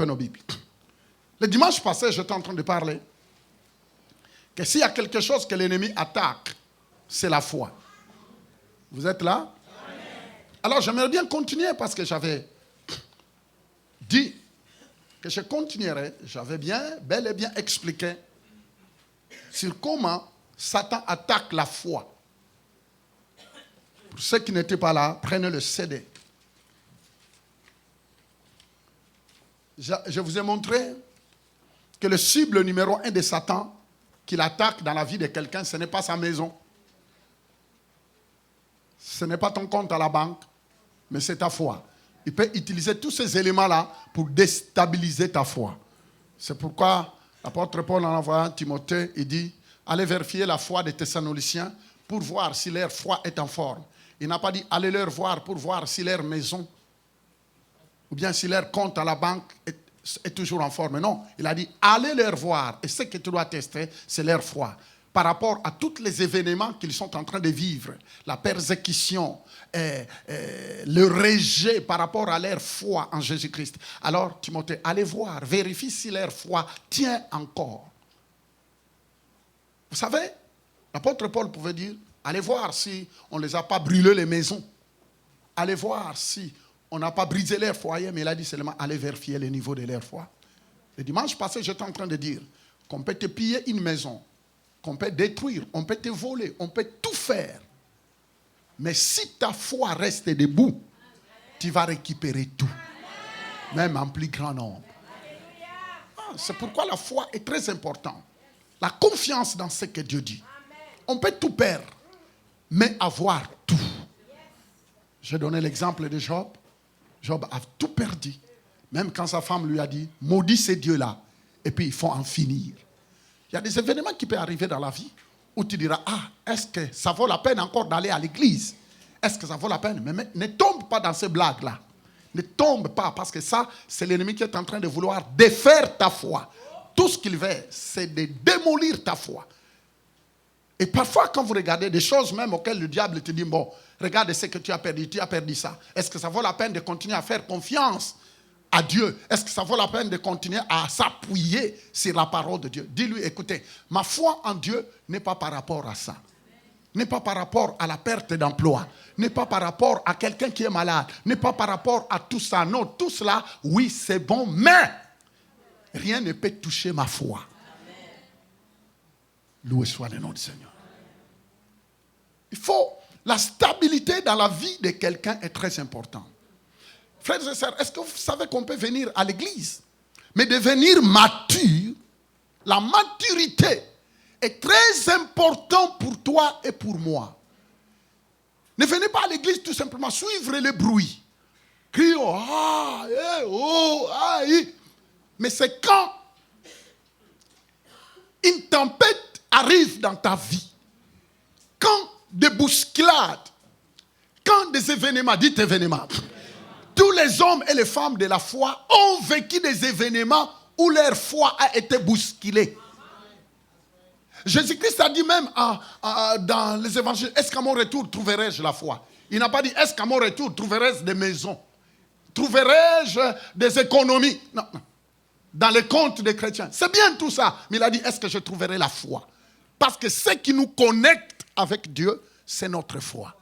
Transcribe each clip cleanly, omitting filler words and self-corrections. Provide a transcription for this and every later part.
peu nos Bibles. Le dimanche passé, j'étais en train de parler que s'il y a quelque chose que l'ennemi attaque, c'est la foi. Vous êtes là? Alors j'aimerais bien continuer parce que j'avais dit que je continuerais. J'avais bel et bien expliqué sur comment Satan attaque la foi. Pour ceux qui n'étaient pas là, prenez le CD. Je vous ai montré que le cible numéro 1 de Satan qu'il attaque dans la vie de quelqu'un, ce n'est pas sa maison. Ce n'est pas ton compte à la banque, mais c'est ta foi. Il peut utiliser tous ces éléments-là pour déstabiliser ta foi. C'est pourquoi l'apôtre Paul, en envoyant Timothée, il dit « Allez vérifier la foi des Thessaloniciens pour voir si leur foi est en forme. » Il n'a pas dit « Allez leur voir pour voir si leur maison ou bien si leur compte à la banque est toujours en forme. » Non, il a dit « Allez leur voir. » Et ce que tu dois tester, c'est leur foi. Par rapport à tous les événements qu'ils sont en train de vivre, la persécution, le rejet par rapport à leur foi en Jésus-Christ. Alors, Timothée, allez voir, vérifie si leur foi tient encore. Vous savez, l'apôtre Paul pouvait dire, allez voir si on ne les a pas brûlé les maisons. Allez voir si on n'a pas brisé leur foyer, mais il a dit seulement, allez vérifier le niveau de leur foi. Le dimanche passé, j'étais en train de dire qu'on peut te piller une maison, qu'on peut détruire, on peut te voler, on peut tout faire. Mais si ta foi reste debout, tu vas récupérer tout, même en plus grand nombre. C'est pourquoi la foi est très importante. La confiance dans ce que Dieu dit. On peut tout perdre, mais avoir tout. J'ai donné l'exemple de Job. Job a tout perdu. Même quand sa femme lui a dit, maudit ces dieux-là, et puis il faut en finir. Il y a des événements qui peuvent arriver dans la vie où tu diras, est-ce que ça vaut la peine encore d'aller à l'église? Est-ce que ça vaut la peine? Mais ne tombe pas dans ces blagues-là. Ne tombe pas, parce que ça, c'est l'ennemi qui est en train de vouloir défaire ta foi. Tout ce qu'il veut, c'est de démolir ta foi. Et parfois, quand vous regardez des choses même auxquelles le diable te dit, bon, regarde ce que tu as perdu ça. Est-ce que ça vaut la peine de continuer à faire confiance à Dieu? Est-ce que ça vaut la peine de continuer à s'appuyer sur la parole de Dieu? Dis-lui, écoutez, ma foi en Dieu n'est pas par rapport à ça. N'est pas par rapport à la perte d'emploi. N'est pas par rapport à quelqu'un qui est malade. N'est pas par rapport à tout ça. Non, tout cela, oui, c'est bon, mais rien ne peut toucher ma foi. Loué soit le nom du Seigneur. Il faut, la stabilité dans la vie de quelqu'un est très importante. Frères et sœurs, est-ce que vous savez qu'on peut venir à l'église, mais devenir mature? La maturité est très importante pour toi et pour moi. Ne venez pas à l'église tout simplement suivre les bruits. Crier, mais c'est quand une tempête arrive dans ta vie, quand des bousculades, quand des événements, dites événements, tous les hommes et les femmes de la foi ont vécu des événements où leur foi a été bousculée. Jésus-Christ a dit même dans les évangiles, est-ce qu'à mon retour trouverai-je la foi? Il n'a pas dit, est-ce qu'à mon retour trouverai-je des maisons? Trouverai-je des économies? Non, non. Dans les comptes des chrétiens. C'est bien tout ça. Mais il a dit, est-ce que je trouverai la foi? Parce que ce qui nous connecte avec Dieu, c'est notre foi.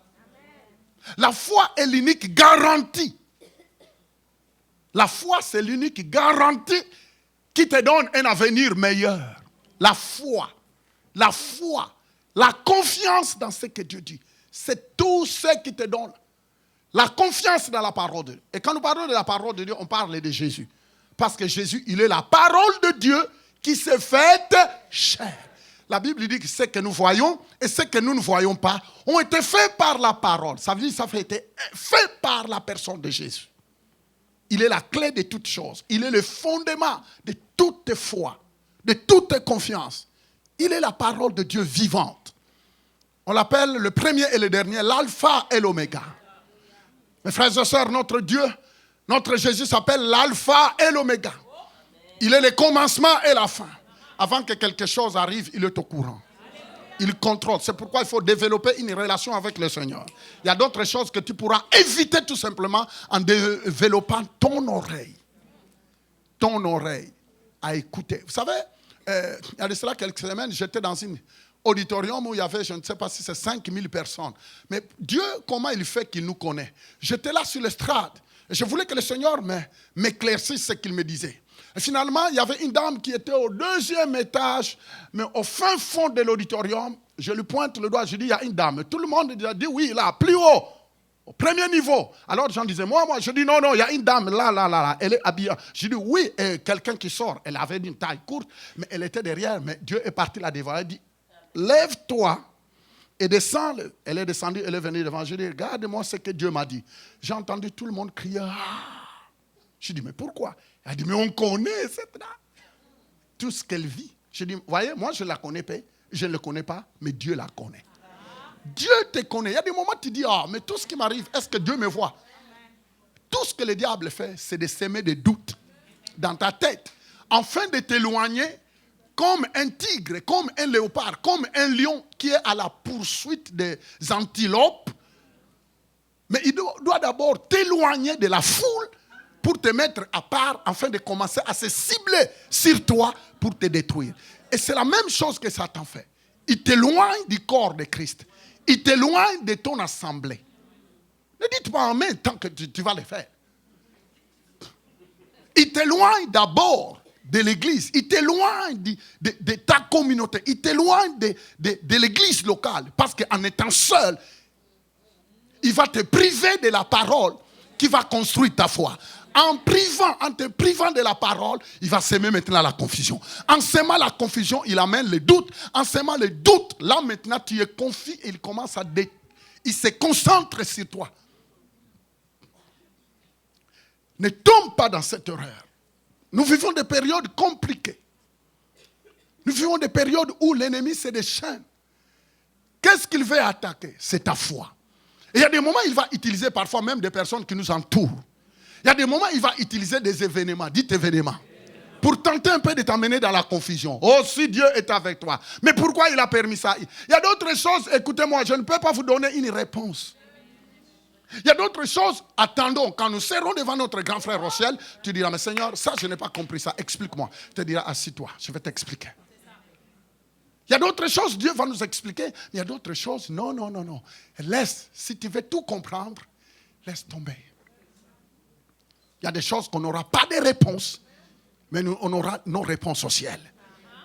La foi est l'unique garantie. La foi, c'est l'unique garantie qui te donne un avenir meilleur. La foi, la confiance dans ce que Dieu dit. C'est tout ce qui te donne la confiance dans la parole de Dieu. Et quand nous parlons de la parole de Dieu, on parle de Jésus. Parce que Jésus, il est la parole de Dieu qui s'est faite chair. La Bible dit que ce que nous voyons et ce que nous ne voyons pas ont été faits par la parole. Ça veut dire que ça a été fait par la personne de Jésus. Il est la clé de toutes choses. Il est le fondement de toute foi, de toute confiance. Il est la parole de Dieu vivante. On l'appelle le premier et le dernier, l'alpha et l'oméga. Mes frères et sœurs, notre Dieu, notre Jésus s'appelle l'alpha et l'oméga. Il est le commencement et la fin. Avant que quelque chose arrive, il est au courant. Il contrôle. C'est pourquoi il faut développer une relation avec le Seigneur. Il y a d'autres choses que tu pourras éviter tout simplement en développant ton oreille. ton oreille à écouter. Vous savez, il y a de cela quelques semaines, j'étais dans un auditorium où il y avait, je ne sais pas si c'est 5000 personnes. Mais Dieu, comment il fait qu'il nous connaît? J'étais là sur l'estrade. Et je voulais que le Seigneur m'éclaircisse ce qu'il me disait. Et finalement, il y avait une dame qui était au 2e étage, mais au fin fond de l'auditorium. Je lui pointe le doigt, je dis, il y a une dame. Tout le monde a dit, oui, là, plus haut, au premier niveau. Alors, j'en disais, moi, je dis, non, il y a une dame, là, elle est habillée. Je dis, oui, quelqu'un qui sort. Elle avait une taille courte, mais elle était derrière. Mais Dieu est parti la devant. Elle dit, lève-toi et descends. Elle est descendue, elle est venue devant. Je dis, regarde-moi ce que Dieu m'a dit. J'ai entendu tout le monde crier, ah. Je dis, mais pourquoi? Elle dit, mais on connaît cette dame. Tout ce qu'elle vit. Je dis, voyez, moi je la connais pas. Je ne le connais pas, mais Dieu la connaît. Dieu te connaît. Il y a des moments où tu dis, ah, mais tout ce qui m'arrive, est-ce que Dieu me voit? Tout ce que le diable fait, c'est de semer des doutes dans ta tête, afin de t'éloigner comme un tigre, comme un léopard, comme un lion qui est à la poursuite des antilopes. Mais il doit d'abord t'éloigner de la foule pour te mettre à part, afin de commencer à se cibler sur toi pour te détruire. Et c'est la même chose que Satan fait. Il t'éloigne du corps de Christ. Il t'éloigne de ton assemblée. Ne dites pas amen tant que tu vas le faire. Il t'éloigne d'abord de l'église. Il t'éloigne de ta communauté. Il t'éloigne de l'église locale. Parce qu'en étant seul, il va te priver de la parole qui va construire ta foi. En te privant de la parole, il va s'aimer maintenant la confusion. En s'aimant la confusion, il amène le doute. En s'aimant le doute, là maintenant tu es confus et il commence il se concentre sur toi. Ne tombe pas dans cette erreur. Nous vivons des périodes compliquées. Nous vivons des périodes où l'ennemi se déchaîne. Qu'est-ce qu'il veut attaquer? C'est ta foi. Et il y a des moments où il va utiliser parfois même des personnes qui nous entourent. Il y a des moments où il va utiliser des événements, dites événements, pour tenter un peu de t'amener dans la confusion. Oh, si Dieu est avec toi. Mais pourquoi il a permis ça? Il y a d'autres choses, écoutez-moi, je ne peux pas vous donner une réponse. Il y a d'autres choses, attendons, quand nous serons devant notre grand frère au ciel, tu diras, mais Seigneur, ça je n'ai pas compris ça, explique-moi. Tu te diras, assis-toi, je vais t'expliquer. Il y a d'autres choses, Dieu va nous expliquer. Il y a d'autres choses, non. Laisse, si tu veux tout comprendre, laisse tomber. Il y a des choses qu'on n'aura pas de réponse, mais on aura nos réponses au ciel.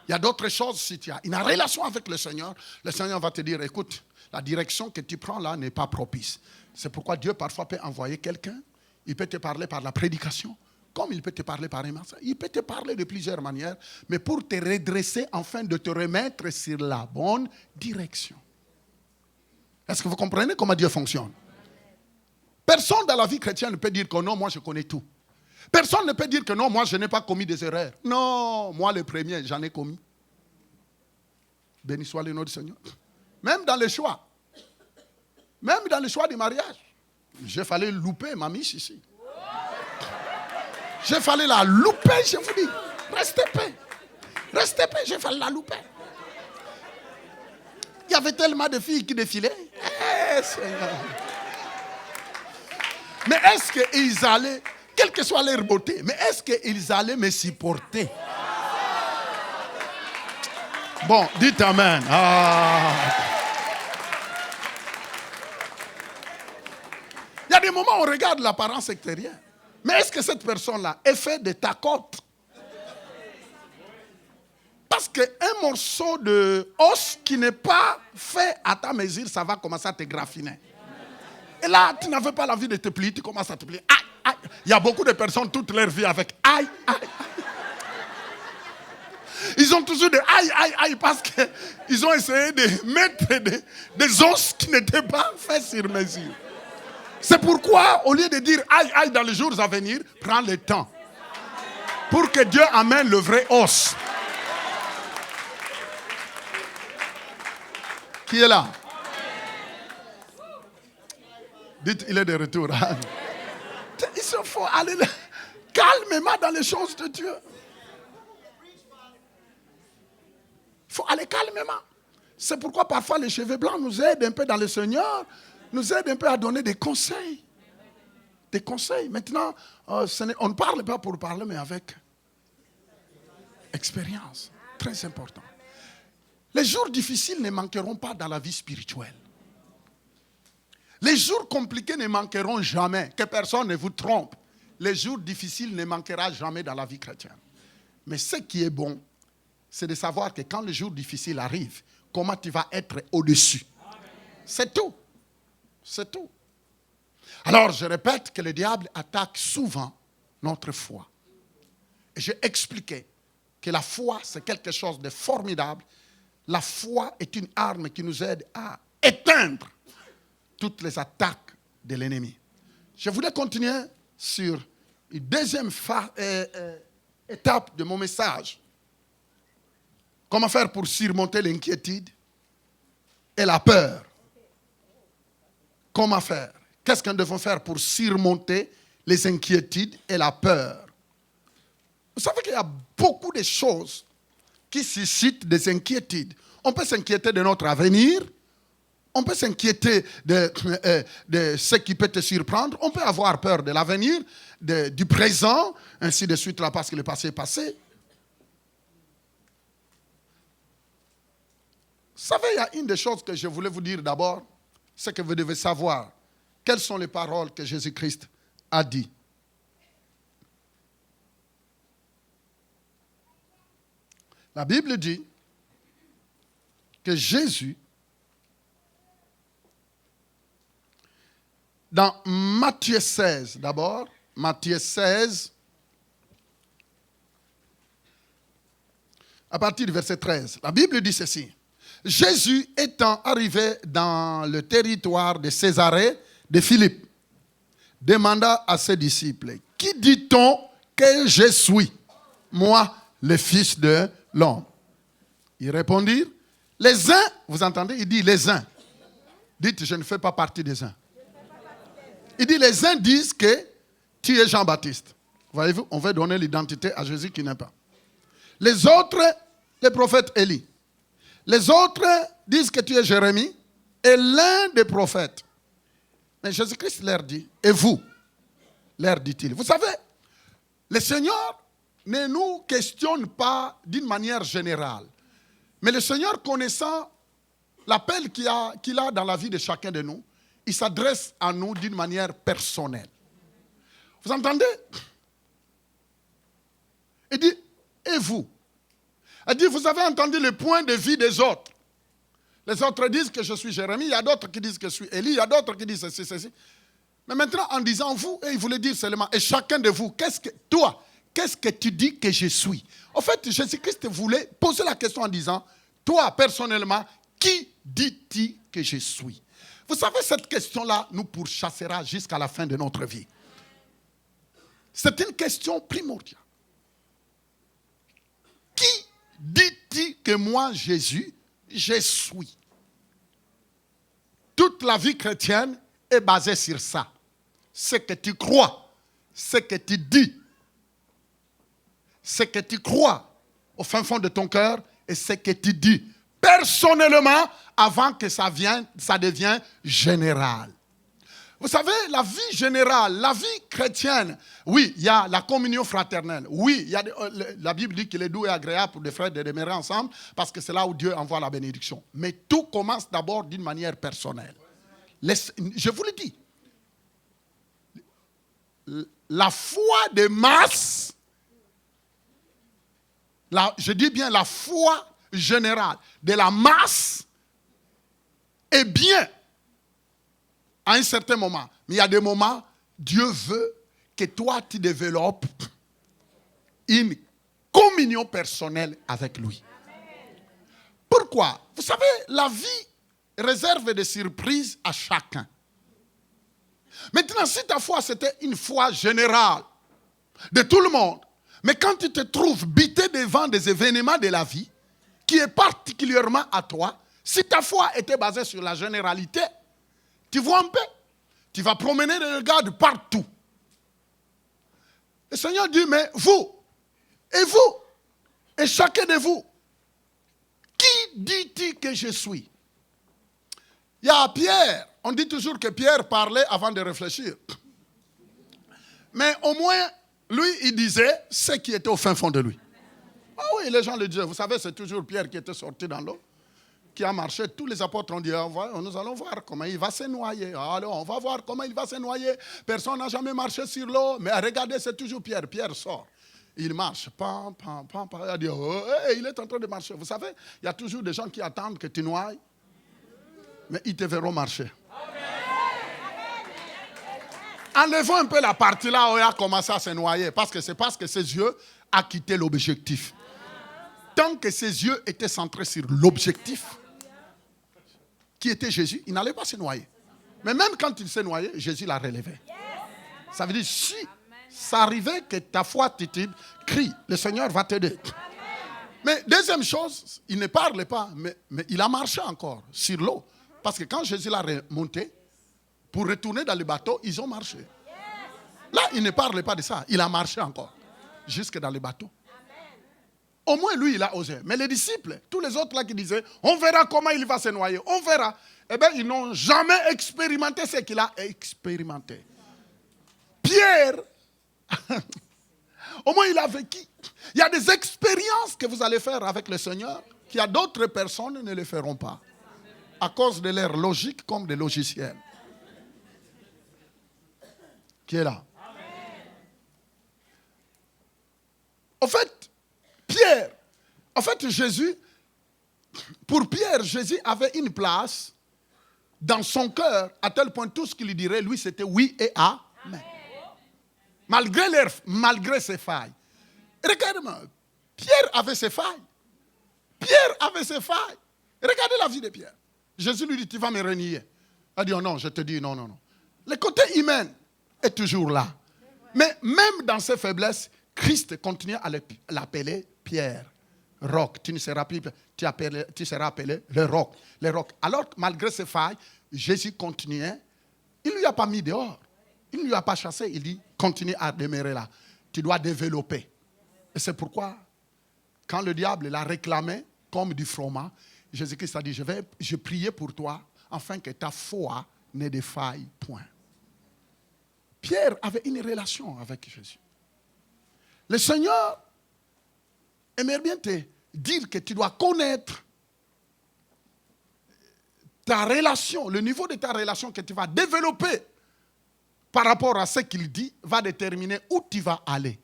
Il y a d'autres choses, si tu as une relation avec le Seigneur va te dire, écoute, la direction que tu prends là n'est pas propice. C'est pourquoi Dieu parfois peut envoyer quelqu'un, il peut te parler par la prédication, comme il peut te parler par un message. Il peut te parler de plusieurs manières, mais pour te redresser afin de te remettre sur la bonne direction. Est-ce que vous comprenez comment Dieu fonctionne? Personne dans la vie chrétienne ne peut dire que non, moi je connais tout. Personne ne peut dire que non, moi je n'ai pas commis des erreurs. Non, moi le premier, j'en ai commis. Béni soit le nom du Seigneur. Même dans les choix. Même dans le choix du mariage. J'ai fallu louper ma miche ici. J'ai fallu la louper, je vous dis. Restez paix. Restez paix, j'ai fallu la louper. Il y avait tellement de filles qui défilaient. Seigneur. Mais est-ce qu'ils allaient, quelle que soit leur beauté, mais est-ce qu'ils allaient me supporter? Bon, dites amen. Il y a des moments où on regarde l'apparence extérieure. Mais est-ce que cette personne-là est faite de ta côte? Parce qu'un morceau de os qui n'est pas fait à ta mesure, ça va commencer à te graffiner. Et là, tu n'avais pas la vie de te plier, tu commences à te plier. Aïe, aïe. Il y a beaucoup de personnes toute leur vie avec aïe, aïe, aïe. Ils ont toujours des aïe, aïe, aïe parce qu'ils ont essayé de mettre des os qui n'étaient pas faits sur mesure. C'est pourquoi, au lieu de dire aïe, aïe dans les jours à venir, prends le temps pour que Dieu amène le vrai os. Qui est là? Dites, il est de retour. Il faut aller calmement dans les choses de Dieu. Il faut aller calmement. C'est pourquoi parfois les cheveux blancs nous aident un peu dans le Seigneur, nous aident un peu à donner des conseils. Des conseils. Maintenant, on ne parle pas pour parler, mais avec Expérience. Très important. Les jours difficiles ne manqueront pas dans la vie spirituelle. Les jours compliqués ne manqueront jamais. Que personne ne vous trompe. Les jours difficiles ne manqueront jamais dans la vie chrétienne. Mais ce qui est bon, c'est de savoir que quand le jour difficile arrive, comment tu vas être au-dessus. C'est tout. C'est tout. Alors, je répète que le diable attaque souvent notre foi. Et j'ai expliqué que la foi, c'est quelque chose de formidable. La foi est une arme qui nous aide à éteindre toutes les attaques de l'ennemi. Je voulais continuer sur une deuxième étape de mon message. Comment faire pour surmonter l'inquiétude et la peur? Comment faire? Qu'est-ce que nous devons faire pour surmonter les inquiétudes et la peur? Vous savez qu'il y a beaucoup de choses qui suscitent des inquiétudes. On peut s'inquiéter de notre avenir. On peut s'inquiéter de ce qui peut te surprendre. On peut avoir peur de l'avenir, du présent, ainsi de suite, là, parce que le passé est passé. Vous savez, il y a une des choses que je voulais vous dire d'abord, c'est que vous devez savoir quelles sont les paroles que Jésus-Christ a dit. La Bible dit que Jésus, dans Matthieu 16 d'abord, Matthieu 16, à partir du verset 13, la Bible dit ceci. Jésus étant arrivé dans le territoire de Césarée de Philippe, demanda à ses disciples, qui dit-on que je suis, moi, le Fils de l'homme? Ils répondirent, les uns, vous entendez, il dit les uns. Dites, je ne fais pas partie des uns. Il dit, les uns disent que tu es Jean-Baptiste. Voyez-vous, on veut donner l'identité à Jésus qui n'est pas. Les autres, les prophètes Élie. Les autres disent que tu es Jérémie et l'un des prophètes. Mais Jésus-Christ leur dit, et vous, leur dit-il. Vous savez, le Seigneur ne nous questionne pas d'une manière générale. Mais le Seigneur, connaissant l'appel qu'il a dans la vie de chacun de nous, il s'adresse à nous d'une manière personnelle. Vous entendez? Il dit, et vous? Il dit, vous avez entendu le point de vue des autres. Les autres disent que je suis Jérémie, il y a d'autres qui disent que je suis Élie, il y a d'autres qui disent ceci. Mais maintenant, en disant vous, et il voulait dire seulement, et chacun de vous, qu'est-ce que tu dis que je suis? En fait, Jésus-Christ voulait poser la question en disant, toi, personnellement, qui dis-tu que je suis? Vous savez, cette question-là nous pourchassera jusqu'à la fin de notre vie. C'est une question primordiale. Qui dis-tu que moi, Jésus, je suis? Toute la vie chrétienne est basée sur ça. Ce que tu crois, ce que tu dis, ce que tu crois au fin fond de ton cœur et ce que tu dis personnellement avant que ça devienne général. Vous savez, la vie générale, la vie chrétienne, oui, il y a la communion fraternelle. Oui, il y a la Bible dit qu'il est doux et agréable pour des frères de demeurer ensemble parce que c'est là où Dieu envoie la bénédiction. Mais tout commence d'abord d'une manière personnelle. Je vous le dis. La foi de masse, je dis bien la foi générale de la masse est bien à un certain moment. Mais il y a des moments, Dieu veut que toi, tu développes une communion personnelle avec lui. Pourquoi? Vous savez, la vie réserve des surprises à chacun. Maintenant, si ta foi, c'était une foi générale de tout le monde, mais quand tu te trouves bité devant des événements de la vie, qui est particulièrement à toi, si ta foi était basée sur la généralité, tu vois un peu, tu vas promener le regard de partout. Le Seigneur dit, mais vous, et chacun de vous, qui dit-il que je suis? Il y a Pierre, on dit toujours que Pierre parlait avant de réfléchir. Mais au moins, lui, il disait ce qui était au fin fond de lui. Ah oui, les gens le disaient. Vous savez, c'est toujours Pierre qui était sorti dans l'eau, qui a marché. Tous les apôtres ont dit, nous allons voir comment il va se noyer. Alors, on va voir comment il va se noyer. Personne n'a jamais marché sur l'eau. Mais regardez, c'est toujours Pierre. Pierre sort. Il marche. Pam, pam, pam, pam. Il dit, il est en train de marcher. Vous savez, il y a toujours des gens qui attendent que tu noies. Mais ils te verront marcher. Enlevons un peu la partie là où il a commencé à se noyer. Parce que c'est parce que ses yeux ont quitté l'objectif. Tant que ses yeux étaient centrés sur l'objectif, qui était Jésus, il n'allait pas se noyer. Mais même quand il s'est noyé, Jésus l'a relevé. Ça veut dire, si ça arrivait que ta foi titube, crie, le Seigneur va t'aider. Mais deuxième chose, il ne parlait pas, mais il a marché encore sur l'eau. Parce que quand Jésus l'a remonté, pour retourner dans le bateau, ils ont marché. Là, il ne parlait pas de ça. Il a marché encore, jusque dans le bateau. Au moins, lui, il a osé. Mais les disciples, tous les autres là qui disaient, on verra comment il va se noyer, on verra. Eh bien, ils n'ont jamais expérimenté ce qu'il a expérimenté. Pierre, au moins, il a vécu. Il y a des expériences que vous allez faire avec le Seigneur, qu'il y a d'autres personnes qui ne le feront pas. À cause de leur logique comme des logiciels. Qui est là? En fait, Pierre, Jésus, pour Pierre, Jésus avait une place dans son cœur, à tel point tout ce qu'il lui dirait, lui, c'était oui et amen. Malgré ses failles. Regarde-moi, Pierre avait ses failles. Regardez la vie de Pierre. Jésus lui dit, tu vas me renier. Il dit, oh non, je te dis, non. Le côté humain est toujours là. Mais même dans ses faiblesses, Christ continue à l'appeler Pierre. Roc. Tu seras appelé le roc. Alors, malgré ses failles, Jésus continuait. Il ne lui a pas mis dehors. Il ne lui a pas chassé. Il dit, continue à demeurer là. Tu dois développer. Et c'est pourquoi, quand le diable l'a réclamé comme du froment, Jésus-Christ a dit, je priais pour toi, afin que ta foi ne défaille point. Pierre avait une relation avec Jésus. Le Seigneur aimerait bien te dire que tu dois connaître ta relation, le niveau de ta relation que tu vas développer par rapport à ce qu'il dit va déterminer où tu vas aller.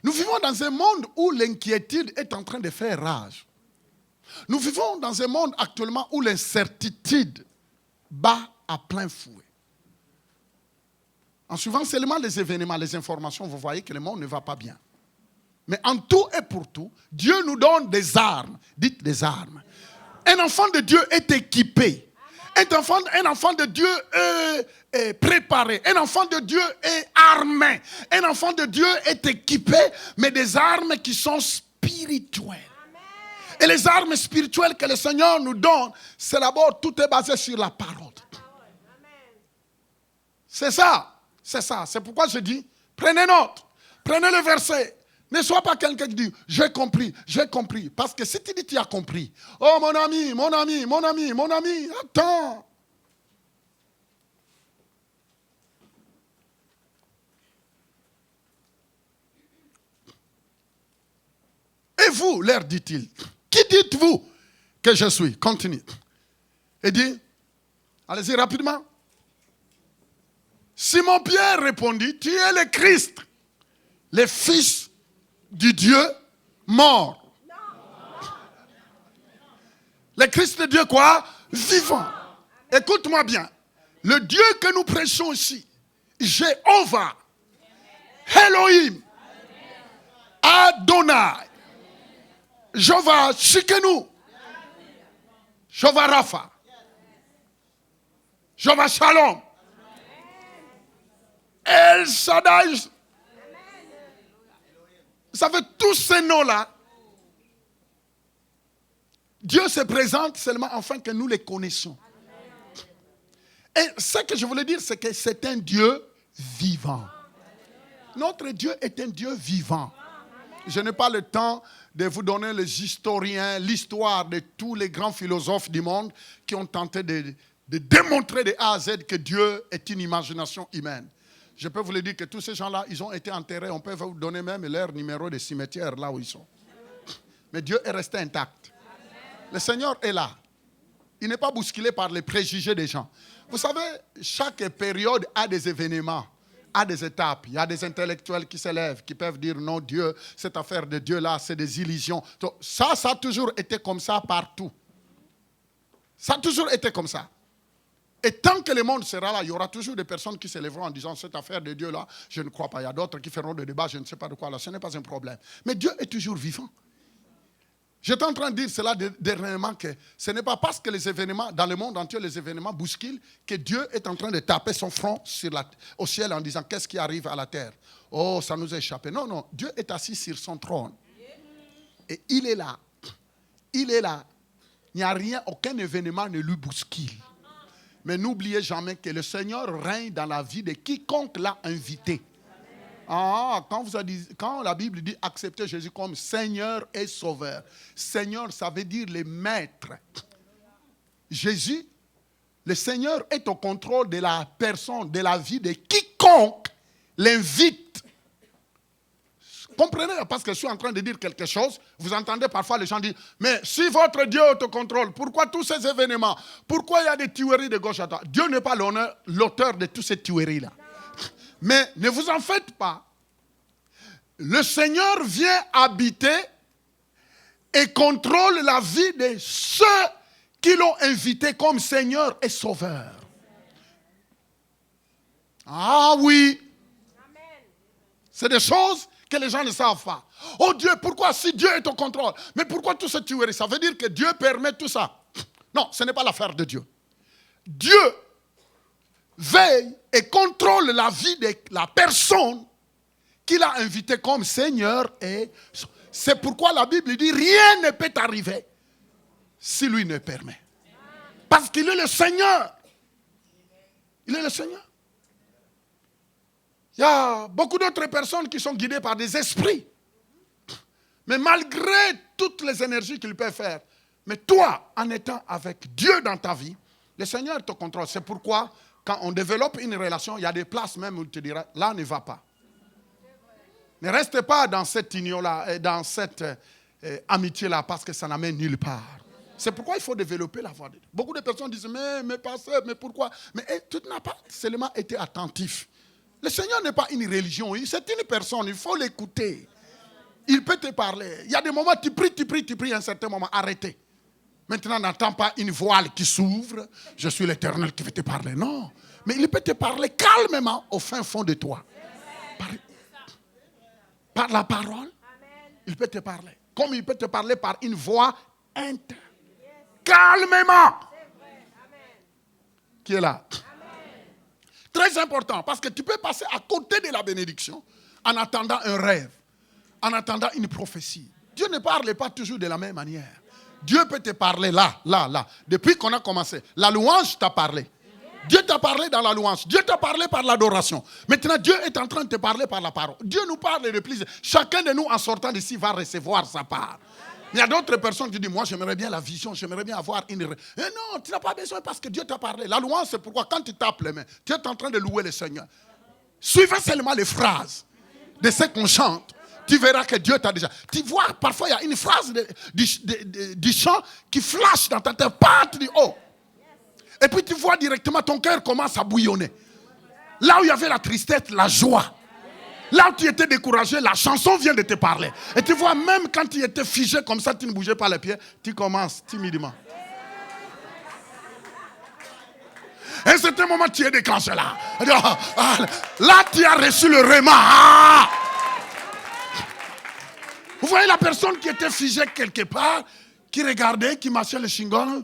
Nous vivons dans un monde où l'inquiétude est en train de faire rage. Nous vivons dans un monde actuellement où l'incertitude bat à plein fouet. En suivant seulement les événements, les informations, vous voyez que le monde ne va pas bien. Mais en tout et pour tout, Dieu nous donne des armes. Dites des armes. Un enfant de Dieu est équipé. Un enfant de Dieu est préparé. Un enfant de Dieu est armé. Un enfant de Dieu est équipé, mais des armes qui sont spirituelles. Et les armes spirituelles que le Seigneur nous donne, c'est d'abord, tout est basé sur la parole. C'est ça. C'est pourquoi je dis, prenez note. Prenez le verset. Ne sois pas quelqu'un qui dit, j'ai compris. Parce que si tu dis, tu as compris. Oh, mon ami, attends. Et vous, leur dit-il, qui dites-vous que je suis? Continue. Et dit, allez-y rapidement. Simon-Pierre répondit, tu es le Christ, le Fils du Dieu mort. Le Christ de Dieu quoi? Vivant. Écoute-moi bien. Le Dieu que nous prêchons ici, Jéhovah, Elohim, Adonai, Jéhovah Shikenu, Jéhovah Rapha, Jéhovah Shalom, El Shaddai. Vous savez, tous ces noms-là, Dieu se présente seulement afin que nous les connaissions. Et ce que je voulais dire, c'est que c'est un Dieu vivant. Notre Dieu est un Dieu vivant. Je n'ai pas le temps de vous donner les historiens, l'histoire de tous les grands philosophes du monde qui ont tenté de démontrer de A à Z que Dieu est une imagination humaine. Je peux vous le dire que tous ces gens-là, ils ont été enterrés. On peut vous donner même leur numéro de cimetière là où ils sont. Mais Dieu est resté intact. Le Seigneur est là. Il n'est pas bousculé par les préjugés des gens. Vous savez, chaque période a des événements, a des étapes. Il y a des intellectuels qui s'élèvent, qui peuvent dire non, Dieu, cette affaire de Dieu là, c'est des illusions. Donc, ça a toujours été comme ça partout. Ça a toujours été comme ça. Et tant que le monde sera là, il y aura toujours des personnes qui s'élèveront en disant cette affaire de Dieu là, je ne crois pas. Il y a d'autres qui feront des débats, je ne sais pas de quoi là. Ce n'est pas un problème. Mais Dieu est toujours vivant. J'étais en train de dire cela dernièrement que ce n'est pas parce que les événements, dans le monde entier, les événements bousculent, que Dieu est en train de taper son front au ciel en disant qu'est-ce qui arrive à la terre. Oh, ça nous a échappé. Non, non, Dieu est assis sur son trône. Et il est là. Il est là. Il n'y a rien, aucun événement ne lui bouscule. Mais n'oubliez jamais que le Seigneur règne dans la vie de quiconque l'a invité. Ah, quand la Bible dit accepter Jésus comme Seigneur et Sauveur. Seigneur, ça veut dire le maître. Jésus, le Seigneur est au contrôle de la personne, de la vie de quiconque l'invite. Comprenez, parce que je suis en train de dire quelque chose. Vous entendez parfois les gens dire, mais si votre Dieu est au contrôle, pourquoi tous ces événements? Pourquoi il y a des tueries de gauche à droite? Dieu n'est pas l'auteur de toutes ces tueries-là. Mais ne vous en faites pas. Le Seigneur vient habiter et contrôle la vie de ceux qui l'ont invité comme Seigneur et Sauveur. Ah oui. C'est des choses que les gens ne savent pas. Oh Dieu, pourquoi si Dieu est au contrôle? Mais pourquoi tout ce tuerie? Ça veut dire que Dieu permet tout ça. Non, ce n'est pas l'affaire de Dieu. Dieu veille et contrôle la vie de la personne qu'il a invitée comme Seigneur. Et c'est pourquoi la Bible dit rien ne peut arriver si lui ne permet. Parce qu'il est le Seigneur. Il est le Seigneur. Il y a beaucoup d'autres personnes qui sont guidées par des esprits. Mais malgré toutes les énergies qu'ils peuvent faire, mais toi, en étant avec Dieu dans ta vie, le Seigneur te contrôle. C'est pourquoi, quand on développe une relation, il y a des places même où il te dira, là, ne va pas. Ne reste pas dans cette union-là, dans cette amitié-là, parce que ça n'amène nulle part. C'est pourquoi il faut développer la voix de Dieu. Beaucoup de personnes disent, mais pasteur, mais pourquoi? Mais tu n'as pas seulement été attentif. Le Seigneur n'est pas une religion, c'est une personne, il faut l'écouter. Il peut te parler. Il y a des moments, tu pries, à un certain moment, arrêtez. Maintenant, n'entends pas une voile qui s'ouvre, je suis l'Éternel qui veut te parler. Non, mais il peut te parler calmement au fin fond de toi. Par la parole, il peut te parler. Comme il peut te parler par une voix interne. Calmement. Qui est là? Très important, parce que tu peux passer à côté de la bénédiction en attendant un rêve, en attendant une prophétie. Dieu ne parle pas toujours de la même manière. Dieu peut te parler là. Depuis qu'on a commencé, la louange t'a parlé. Dieu t'a parlé dans la louange. Dieu t'a parlé par l'adoration. Maintenant, Dieu est en train de te parler par la parole. Dieu nous parle de plus. Chacun de nous, en sortant d'ici, va recevoir sa part. Il y a d'autres personnes qui disent, moi j'aimerais bien la vision, j'aimerais bien avoir une... non, tu n'as pas besoin parce que Dieu t'a parlé. La louange, c'est pourquoi quand tu tapes les mains, tu es en train de louer le Seigneur. Suivez seulement les phrases de ce qu'on chante. Tu verras que Dieu t'a déjà... Tu vois, parfois il y a une phrase du chant qui flash dans ta tête. Tu dis, oh. Et puis tu vois directement, ton cœur commence à bouillonner. Là où il y avait la tristesse, la joie. Là où tu étais découragé, la chanson vient de te parler. Et tu vois, même quand tu étais figé comme ça, tu ne bougeais pas les pieds, tu commences timidement. Et à un certain moment, tu es déclenché là. Là, tu as reçu le réma. Vous voyez la personne qui était figée quelque part, qui regardait, qui marchait le shingon.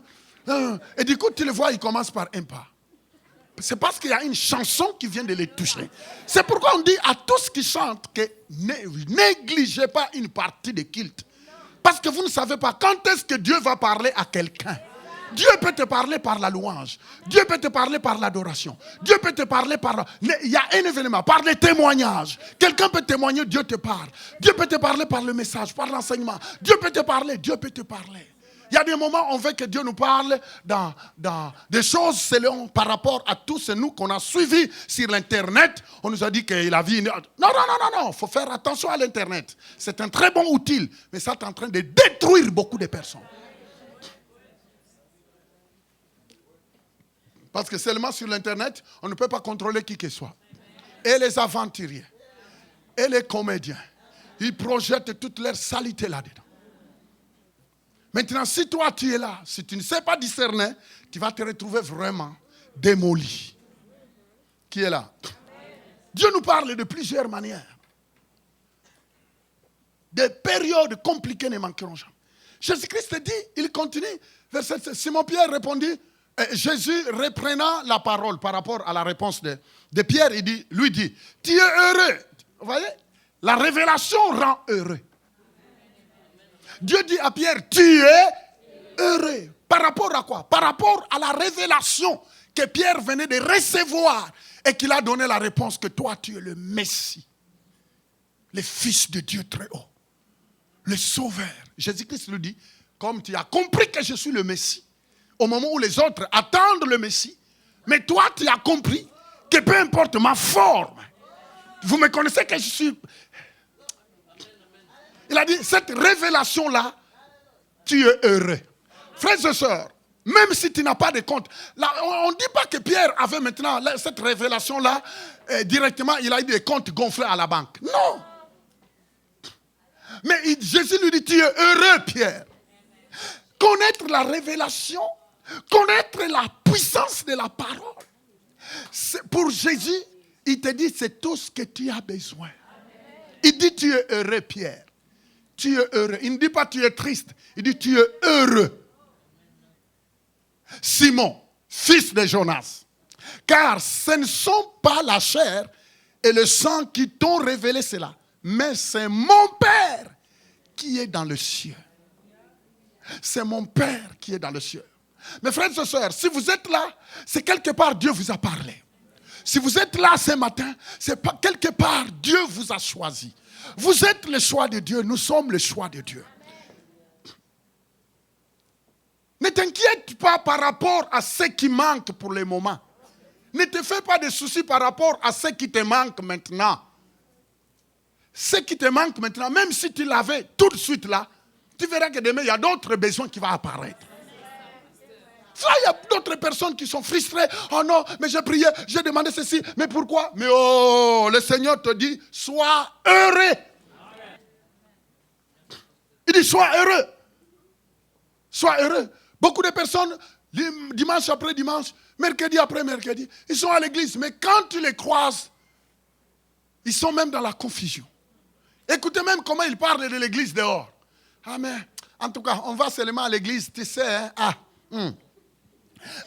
Et du coup, tu le vois, il commence par un pas. C'est parce qu'il y a une chanson qui vient de les toucher. C'est pourquoi on dit à tous qui chantent que ne négligez pas une partie de culte. Parce que vous ne savez pas quand est-ce que Dieu va parler à quelqu'un. Dieu peut te parler par la louange. Dieu peut te parler par l'adoration. Dieu peut te parler par... Il y a un événement, par les témoignages. Quelqu'un peut témoigner, Dieu te parle. Dieu peut te parler par le message, par l'enseignement. Dieu peut te parler, Dieu peut te parler. Il y a des moments où on veut que Dieu nous parle dans des choses selon par rapport à tous nous qu'on a suivis sur l'Internet. On nous a dit qu'il a vu... Non. Il faut faire attention à l'Internet. C'est un très bon outil, mais ça est en train de détruire beaucoup de personnes. Parce que seulement sur l'Internet, on ne peut pas contrôler qui que ce soit. Et les aventuriers, et les comédiens, ils projettent toute leur saleté là-dedans. Maintenant, si toi tu es là, si tu ne sais pas discerner, tu vas te retrouver vraiment démoli. Qui est là? Dieu nous parle de plusieurs manières. Des périodes compliquées ne manqueront jamais. Jésus-Christ dit, il continue, verset 7. Simon-Pierre répondit, Jésus reprenant la parole par rapport à la réponse de Pierre, lui dit, tu es heureux. Vous voyez, la révélation rend heureux. Dieu dit à Pierre, tu es heureux. Par rapport à quoi? Par rapport à la révélation que Pierre venait de recevoir et qu'il a donné la réponse que toi, tu es le Messie, le Fils de Dieu très haut, le Sauveur. Jésus-Christ lui dit, comme tu as compris que je suis le Messie, au moment où les autres attendent le Messie, mais toi, tu as compris que peu importe ma forme, vous me connaissez que je suis... Il a dit, cette révélation-là, tu es heureux. Frères et sœurs, même si tu n'as pas de compte, là, on ne dit pas que Pierre avait maintenant cette révélation-là, directement, il a eu des comptes gonflés à la banque. Non. Mais Jésus lui dit, tu es heureux, Pierre. Connaître la révélation, connaître la puissance de la parole. Pour Jésus, il te dit, c'est tout ce que tu as besoin. Il dit, tu es heureux, Pierre. Tu es heureux. Il ne dit pas tu es triste. Il dit tu es heureux. Simon, fils de Jonas. Car ce ne sont pas la chair et le sang qui t'ont révélé cela. Mais c'est mon Père qui est dans le ciel. C'est mon Père qui est dans le ciel. Mes frères et sœurs, si vous êtes là, c'est quelque part Dieu vous a parlé. Si vous êtes là ce matin, c'est pas quelque part Dieu vous a choisi. Vous êtes le choix de Dieu, nous sommes le choix de Dieu. Ne t'inquiète pas par rapport à ce qui manque pour le moment. Ne te fais pas de soucis par rapport à ce qui te manque maintenant. Ce qui te manque maintenant, même si tu l'avais tout de suite là, tu verras que demain il y a d'autres besoins qui vont apparaître. Ça, il y a d'autres personnes qui sont frustrées. Oh non, mais j'ai prié, j'ai demandé ceci. Mais pourquoi? Mais oh, le Seigneur te dit, sois heureux. Il dit, sois heureux. Sois heureux. Beaucoup de personnes, dimanche après dimanche, mercredi après mercredi, ils sont à l'église. Mais quand tu les croises, ils sont même dans la confusion. Écoutez même comment ils parlent de l'église dehors. Ah mais, en tout cas, on va seulement à l'église, tu sais. Hein?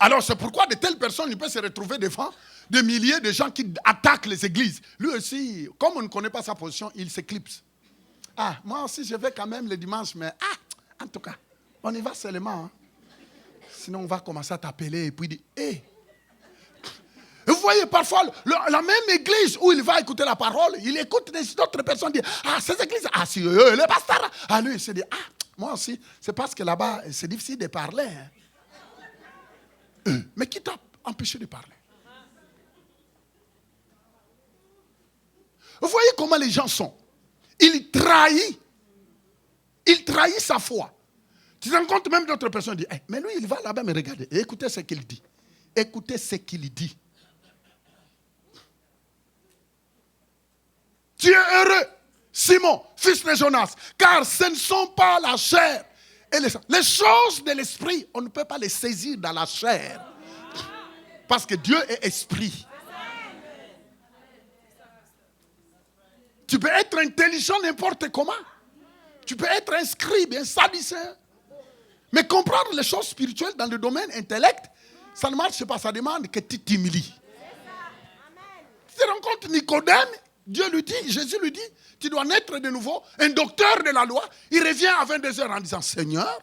Alors c'est pourquoi de telles personnes, ils peuvent se retrouver devant des milliers de gens qui attaquent les églises. Lui aussi, comme on ne connaît pas sa position, il s'éclipse. Ah, moi aussi je vais quand même le dimanche, mais en tout cas, on y va seulement. Hein. Sinon on va commencer à t'appeler et puis dire, hé. Vous voyez parfois la même église où il va écouter la parole, il écoute d'autres personnes dire, ces églises, si le pasteur, lui il se dit, moi aussi, c'est parce que là-bas c'est difficile de parler. Hein. Mais qui t'a empêché de parler? Vous voyez comment les gens sont. Il trahit sa foi. Tu te rends compte même d'autres personnes disent, mais lui il va là-bas me regarder. Et écoutez ce qu'il dit. Écoutez ce qu'il dit. Tu es heureux, Simon, fils de Jonas, car ce ne sont pas la chair et le sang. Les choses de l'esprit, on ne peut pas les saisir dans la chair. Parce que Dieu est esprit. Tu peux être intelligent n'importe comment. Tu peux être un scribe, un sadducéen. Mais comprendre les choses spirituelles dans le domaine intellect, ça ne marche pas. Ça demande que tu t'humilies. Tu te rends compte, Nicodème, Dieu lui dit, Jésus lui dit, tu dois naître de nouveau. Un docteur de la loi, il revient à 22h en disant, Seigneur,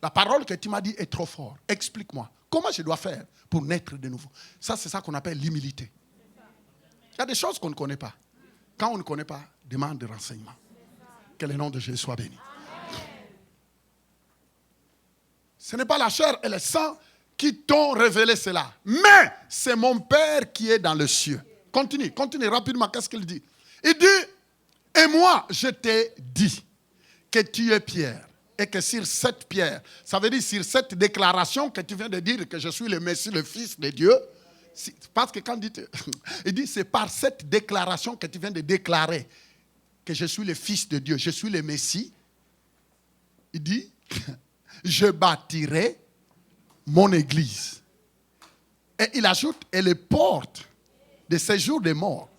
la parole que tu m'as dit est trop forte. Explique-moi, comment je dois faire pour naître de nouveau? Ça, c'est ça qu'on appelle l'humilité. Il y a des choses qu'on ne connaît pas. Quand on ne connaît pas, demande des renseignements. Que le nom de Jésus soit béni. Ce n'est pas la chair et le sang qui t'ont révélé cela. Mais c'est mon Père qui est dans le cieux. Continue rapidement. Qu'est-ce qu'il dit? Il dit, et moi, je t'ai dit que tu es Pierre. Et que sur cette pierre, ça veut dire sur cette déclaration que tu viens de dire que je suis le Messie, le Fils de Dieu. Parce que quand il dit, c'est par cette déclaration que tu viens de déclarer que je suis le Fils de Dieu, je suis le Messie. Il dit, je bâtirai mon église. Et il ajoute, et les portes de séjour des morts.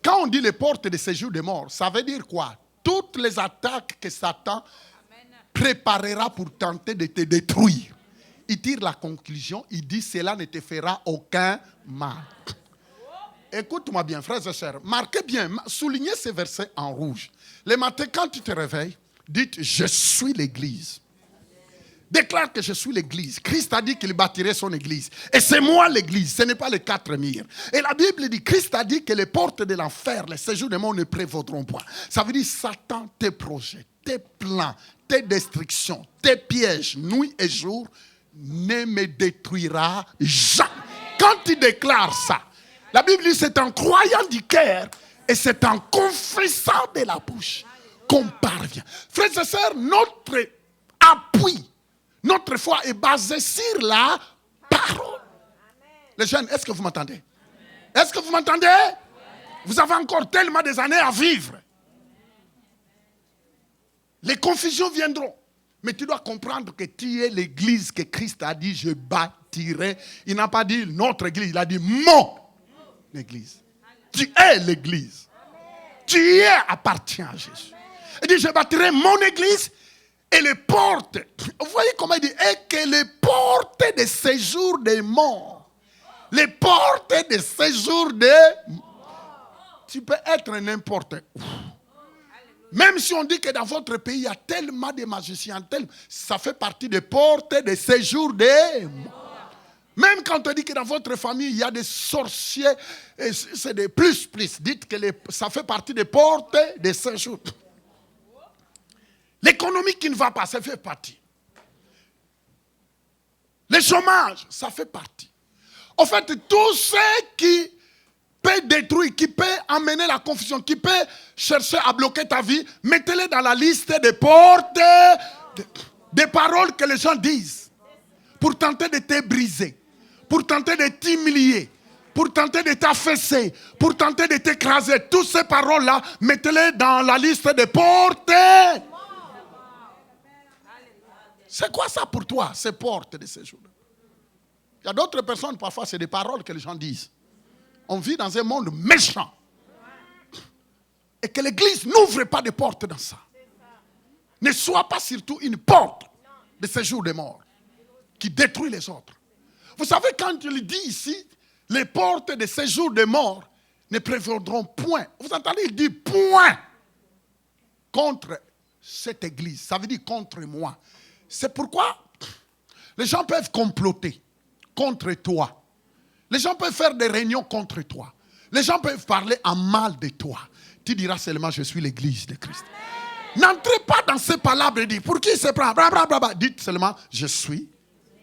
Quand on dit les portes de séjour des morts, ça veut dire quoi? Toutes les attaques que Satan préparera pour tenter de te détruire. Il tire la conclusion, il dit, cela ne te fera aucun mal. Écoute-moi bien, frères et sœurs, marquez bien, soulignez ces versets en rouge. Le matin, quand tu te réveilles, dites, je suis l'église. Déclare que je suis l'église. Christ a dit qu'il bâtirait son église. Et c'est moi l'église, ce n'est pas les 4 murs. Et la Bible dit, Christ a dit que les portes de l'enfer, les séjours des morts ne prévaudront pas. Ça veut dire, Satan, tes projets, tes plans, tes destructions, tes pièges, nuit et jour, ne me détruira jamais. Quand tu déclares ça, la Bible dit, c'est en croyant du cœur et c'est en confessant de la bouche qu'on parvient. Frères et sœurs, notre appui, notre foi est basée sur la parole. Les jeunes, est-ce que vous m'entendez? Est-ce que vous m'entendez? Vous avez encore tellement des années à vivre. Les confusions viendront. Mais tu dois comprendre que tu es l'église que Christ a dit, je bâtirai. Il n'a pas dit notre église, il a dit mon église. Tu es l'église. Tu y es, appartiens à Jésus. Il dit, je bâtirai mon église et les portes. Vous voyez comment il dit? Et que les portes de séjour des morts. Les portes de séjour des morts. Tu peux être n'importe où. Même si on dit que dans votre pays, il y a tellement de magiciens, ça fait partie des portes de séjour des morts. Même quand on dit que dans votre famille, il y a des sorciers, c'est des plus. Dites que ça fait partie des portes de séjour. L'économie qui ne va pas, ça fait partie. Le chômage, ça fait partie. En fait, tout ce qui peut détruire, qui peut amener la confusion, qui peut chercher à bloquer ta vie, mettez-les dans la liste des portes, des paroles que les gens disent pour tenter de te briser, pour tenter de t'humilier, pour tenter de t'affaisser, pour tenter de t'écraser. Toutes ces paroles-là, mettez-les dans la liste des portes. C'est quoi ça pour toi, ces portes de séjour? Il y a d'autres personnes, parfois, c'est des paroles que les gens disent. On vit dans un monde méchant. Et que l'église n'ouvre pas de portes dans ça. Ne sois pas surtout une porte de séjour des morts qui détruit les autres. Vous savez, quand il dit ici, les portes de séjour des morts ne prévaudront point. Vous entendez, il dit point contre cette église. Ça veut dire contre moi. C'est pourquoi les gens peuvent comploter contre toi. Les gens peuvent faire des réunions contre toi. Les gens peuvent parler en mal de toi. Tu diras seulement, je suis l'église de Christ. N'entrez pas dans ces palabres et dites, pour qui se prend? Dites seulement, je suis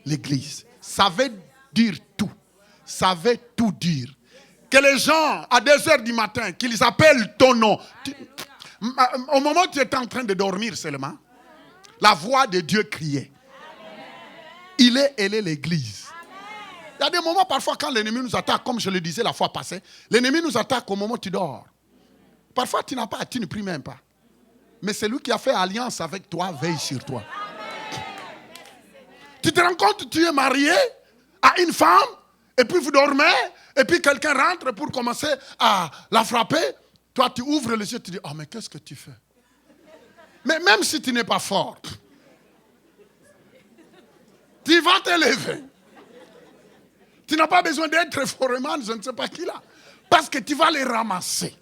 l'église. Ça veut dire tout. Ça veut tout dire. Que les gens, à 2h du matin, qu'ils appellent ton nom. Au moment où tu étais en train de dormir seulement, la voix de Dieu criait. Elle est l'église. Il y a des moments parfois quand l'ennemi nous attaque, comme je le disais la fois passée, l'ennemi nous attaque au moment où tu dors. Parfois tu ne pries même pas. Mais celui qui a fait alliance avec toi veille sur toi. Tu te rends compte, tu es marié à une femme, et puis vous dormez, et puis quelqu'un rentre pour commencer à la frapper. Toi tu ouvres les yeux, tu dis, oh mais qu'est-ce que tu fais? Mais même si tu n'es pas fort, tu vas te lever. Tu n'as pas besoin d'être foreman, je ne sais pas qui là. Parce que tu vas les ramasser.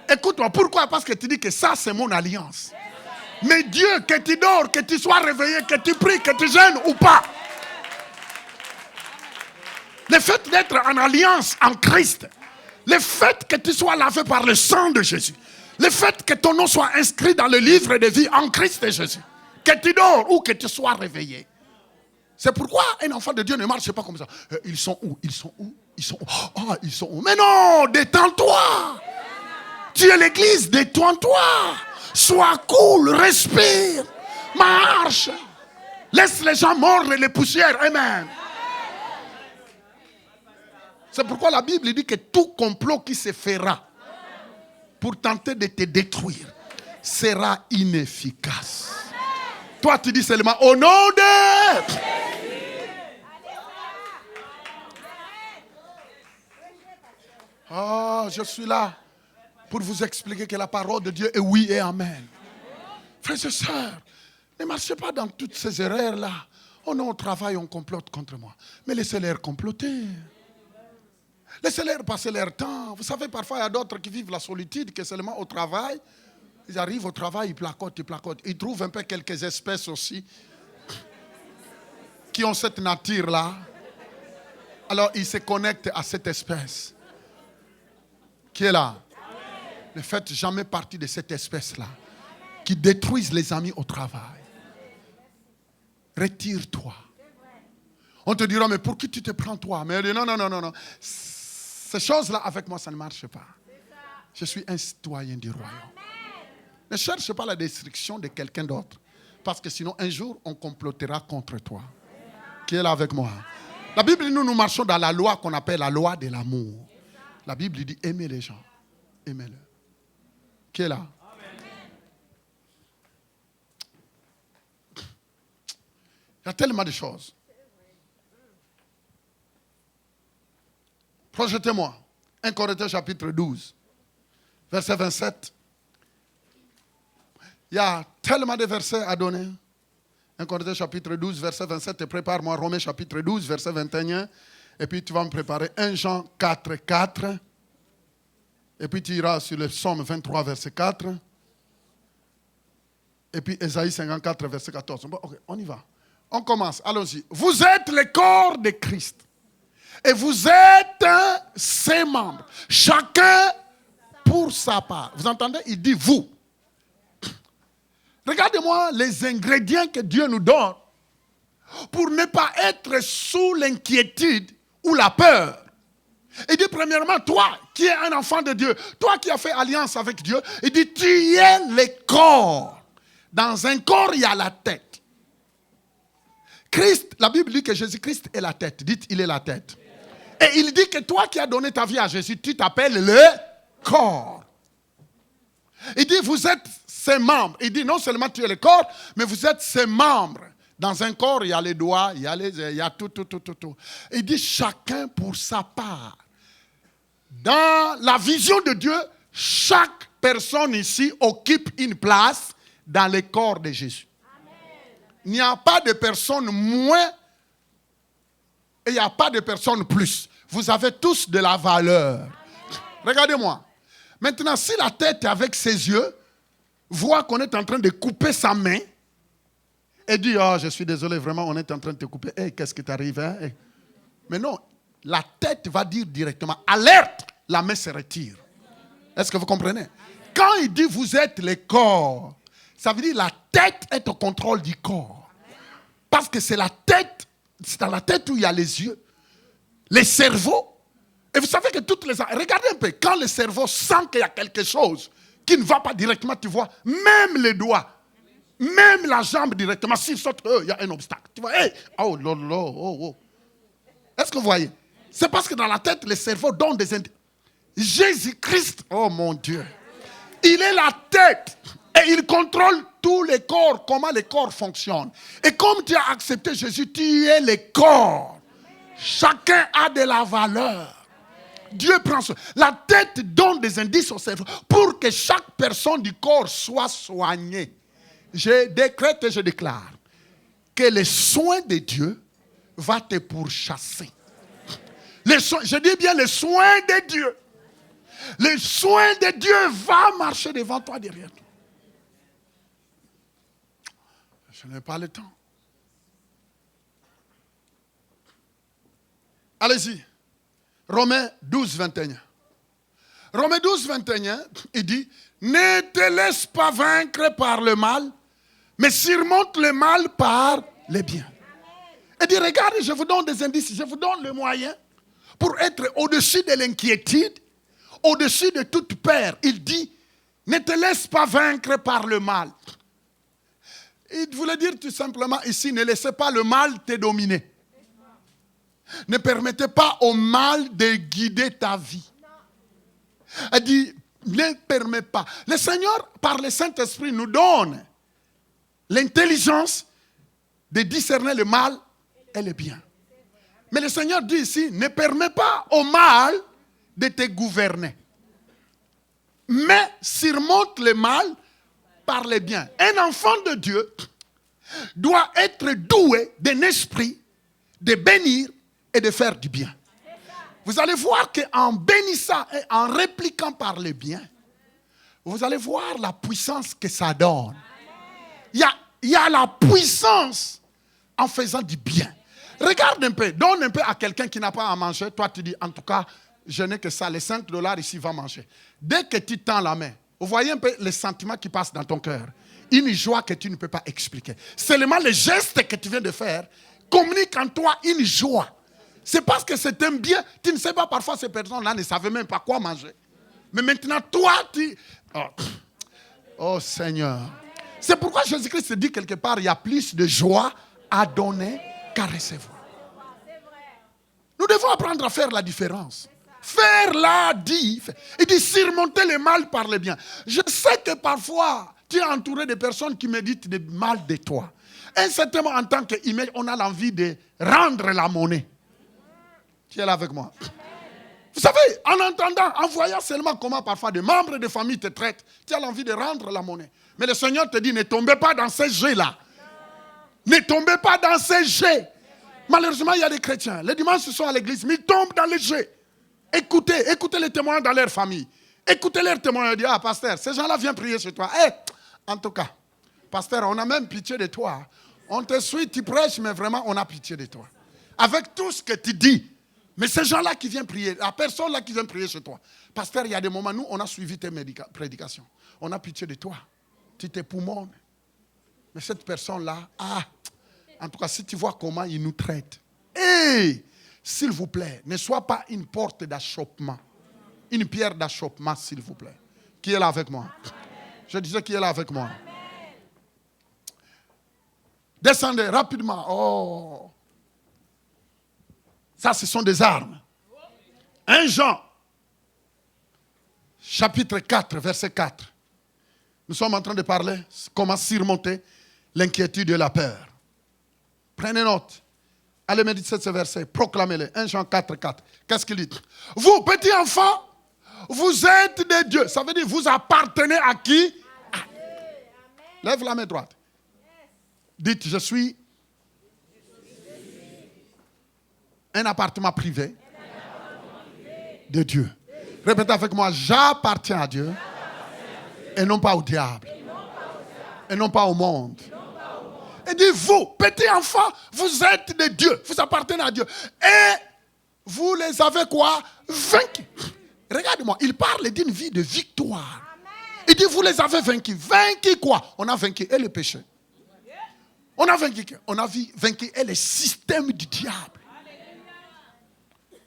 Écoute-moi, pourquoi? Parce que tu dis que ça c'est mon alliance. Mais Dieu, que tu dors, que tu sois réveillé, que tu pries, que tu jeûnes ou pas. Le fait d'être en alliance en Christ, le fait que tu sois lavé par le sang de Jésus, le fait que ton nom soit inscrit dans le livre de vie en Christ de Jésus, que tu dors ou que tu sois réveillé, C'est pourquoi un enfant de Dieu ne marche pas comme ça. Ils sont où? Ils sont où? Ils sont où? Ah, ils sont où? Mais non, détends-toi. Tu es l'église, détends-toi. Sois cool, respire, marche. Laisse les gens mordre les poussières. Amen. C'est pourquoi la Bible dit que tout complot qui se fera pour tenter de te détruire sera inefficace. Toi, tu dis seulement au nom de... Ah, je suis là pour vous expliquer que la parole de Dieu est oui et amen. Frères et sœurs, ne marchez pas dans toutes ces erreurs-là. Oh non, au travail, on complote contre moi. Mais laissez-les comploter. Laissez-les passer leur temps. Vous savez, parfois, il y a d'autres qui vivent la solitude, que seulement au travail. Ils arrivent au travail, ils placotent. Ils trouvent un peu quelques espèces aussi qui ont cette nature-là. Alors, ils se connectent à cette espèce qui est là. Ne faites jamais partie de cette espèce-là qui détruisent les amis au travail. Retire-toi. On te dira, mais pour qui tu te prends toi? Mais non. Ces choses-là, avec moi, ça ne marche pas. Je suis un citoyen du royaume. Ne cherche pas la destruction de quelqu'un d'autre. Parce que sinon, un jour, on complotera contre toi. Qui est là avec moi? La Bible dit, nous marchons dans la loi qu'on appelle la loi de l'amour. La Bible dit, aimez les gens. Aimez-les. Qui est là? Il y a tellement de choses. Projetez-moi. 1 Corinthiens chapitre 12, verset 27. Il y a tellement de versets à donner. 1 Corinthiens chapitre 12, verset 27. Et prépare-moi Romains chapitre 12, verset 21. Et puis tu vas me préparer 1 Jean 4, 4. Et puis tu iras sur le psaume 23, verset 4. Et puis Ésaïe 54, verset 14. Bon, ok, on y va. On commence. Allons-y. Vous êtes le corps de Christ. Et vous êtes ses membres. Chacun pour sa part. Vous entendez? Il dit vous. Regardez-moi les ingrédients que Dieu nous donne pour ne pas être sous l'inquiétude ou la peur. Il dit premièrement, toi qui es un enfant de Dieu, toi qui as fait alliance avec Dieu, il dit tu es le corps. Dans un corps, il y a la tête. Christ, la Bible dit que Jésus-Christ est la tête. Dites, il est la tête. Et il dit que toi qui as donné ta vie à Jésus, tu t'appelles le corps. Il dit, vous êtes ses membres. Il dit, non seulement tu es le corps, mais vous êtes ses membres. Dans un corps, il y a les doigts, il y a tout. Il dit, chacun pour sa part. Dans la vision de Dieu, chaque personne ici occupe une place dans le corps de Jésus. Il n'y a pas de personne moins et il n'y a pas de personne plus. Vous avez tous de la valeur. Regardez-moi. Maintenant, si la tête avec ses yeux voit qu'on est en train de couper sa main et dit, oh, je suis désolé, vraiment, on est en train de te couper. Hey, qu'est-ce qui t'arrive? Hein? Hey. Mais non, la tête va dire directement, alerte, la main se retire. Est-ce que vous comprenez? Quand il dit, vous êtes le corps, ça veut dire la tête est au contrôle du corps. Parce que c'est la tête, c'est dans la tête où il y a les yeux, les cerveaux. Et vous savez que toutes les... Regardez un peu, quand le cerveau sent qu'il y a quelque chose qui ne va pas directement, tu vois, même les doigts, même la jambe directement, s'il saute, il y a un obstacle. Tu vois, hey, oh là là, oh. Est-ce que vous voyez? C'est parce que dans la tête, le cerveau donne des indices. Jésus-Christ, oh mon Dieu, il est la tête et il contrôle tous les corps, comment les corps fonctionnent. Et comme tu as accepté Jésus, tu es le corps. Chacun a de la valeur. Dieu prend soin. La tête donne des indices au cerveau pour que chaque personne du corps soit soignée. Je décrète et je déclare que le soin de Dieu va te pourchasser. Je dis bien le soin de Dieu. Le soin de Dieu va marcher devant toi, derrière toi. Je n'ai pas le temps. Allez-y. Romains 12, 21. Romains 12, 21, il dit, ne te laisse pas vaincre par le mal, mais surmonte le mal par le bien. Il dit, regardez, je vous donne des indices, je vous donne le moyen pour être au-dessus de l'inquiétude, au-dessus de toute peur. Il dit, ne te laisse pas vaincre par le mal. Il voulait dire tout simplement ici, ne laissez pas le mal te dominer. Ne permettez pas au mal de guider ta vie. Il dit, ne permets pas. Le Seigneur, par le Saint-Esprit, nous donne l'intelligence de discerner le mal et le bien. Mais le Seigneur dit ici, ne permets pas au mal de te gouverner. Mais surmonte le mal par le bien. Un enfant de Dieu doit être doué d'un esprit de bénir et de faire du bien. Vous allez voir qu'en bénissant et en répliquant par le bien, vous allez voir la puissance que ça donne. Il y a la puissance en faisant du bien. Regarde un peu, donne un peu à quelqu'un qui n'a pas à manger. Toi, tu dis, en tout cas, je n'ai que ça, les $5 ici, va manger. Dès que tu tends la main, vous voyez un peu les sentiments qui passent dans ton cœur. Une joie que tu ne peux pas expliquer. Seulement le geste que tu viens de faire communique en toi une joie. C'est parce que c'est un bien. Tu ne sais pas, parfois ces personnes-là ne savaient même pas quoi manger. Mais maintenant, toi, tu... Oh Seigneur. C'est pourquoi Jésus-Christ dit quelque part, il y a plus de joie à donner qu'à recevoir. Nous devons apprendre à faire la différence. Faire la différence. Il dit surmonter le mal par le bien. Je sais que parfois, tu es entouré de personnes qui méditent du mal de toi. Et certainement, en tant qu'email, on a l'envie de rendre la monnaie. Tu es là avec moi? Vous savez, en entendant, en voyant seulement comment parfois des membres de famille te traitent, tu as l'envie de rendre la monnaie. Mais le Seigneur te dit, ne tombez pas dans ces jeux-là. Ne tombez pas dans ces jeux. Malheureusement, il y a des chrétiens. Les dimanches, ils sont à l'église, mais ils tombent dans les jeux. Écoutez les témoins dans leur famille. Écoutez leurs témoins et disent, ah, pasteur, ces gens-là viennent prier chez toi. En tout cas, pasteur, on a même pitié de toi. On te suit, tu prêches, mais vraiment, on a pitié de toi. Avec tout ce que tu dis. Mais ces gens-là qui viennent prier, la personne là qui vient prier chez toi. Pasteur, il y a des moments, nous, on a suivi tes prédications. On a pitié de toi. Tu t'époumones. Mais cette personne-là, en tout cas, si tu vois comment il nous traite. S'il vous plaît, ne sois pas une porte d'achoppement. Une pierre d'achoppement, s'il vous plaît. Qui est là avec moi? Amen. Je disais qui est là avec moi. Amen. Descendez rapidement. Oh. Ça, ce sont des armes. 1 Jean, chapitre 4, verset 4. Nous sommes en train de parler comment surmonter l'inquiétude et la peur. Prenez note. Allez méditer ce verset, proclamez-le. 1 Jean 4, 4. Qu'est-ce qu'il dit? Vous, petits enfants, vous êtes des dieux. Ça veut dire vous appartenez à qui? Lève la main droite. Dites, je suis un appartement privé de Dieu. Répétez avec moi, j'appartiens à Dieu et non pas au diable. Et non pas au monde. Et dit, vous, petits enfants, vous êtes des dieux. Vous appartenez à Dieu. Et vous les avez quoi? Vaincus. Regardez-moi, il parle d'une vie de victoire. Il dit, vous les avez vaincus. Vaincus quoi? On a vaincu et le péché. On a vaincu quoi? On a vaincu et le système du diable.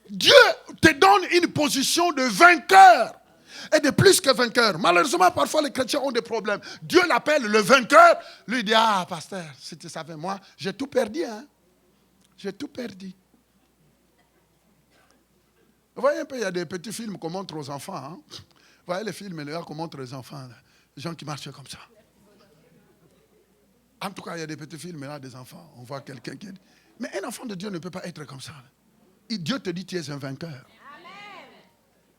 Dieu te donne une position de vainqueur. Et de plus que vainqueur. Malheureusement, parfois les chrétiens ont des problèmes. Dieu l'appelle le vainqueur. Lui dit, pasteur, si tu savais, moi, j'ai tout perdu. J'ai tout perdu. Vous voyez un peu, il y a des petits films qu'on montre aux enfants. Vous voyez les films qu'on montre aux enfants. Les gens qui marchent comme ça. En tout cas, il y a des petits films là des enfants. On voit quelqu'un qui... Mais un enfant de Dieu ne peut pas être comme ça. Et Dieu te dit, tu es un vainqueur.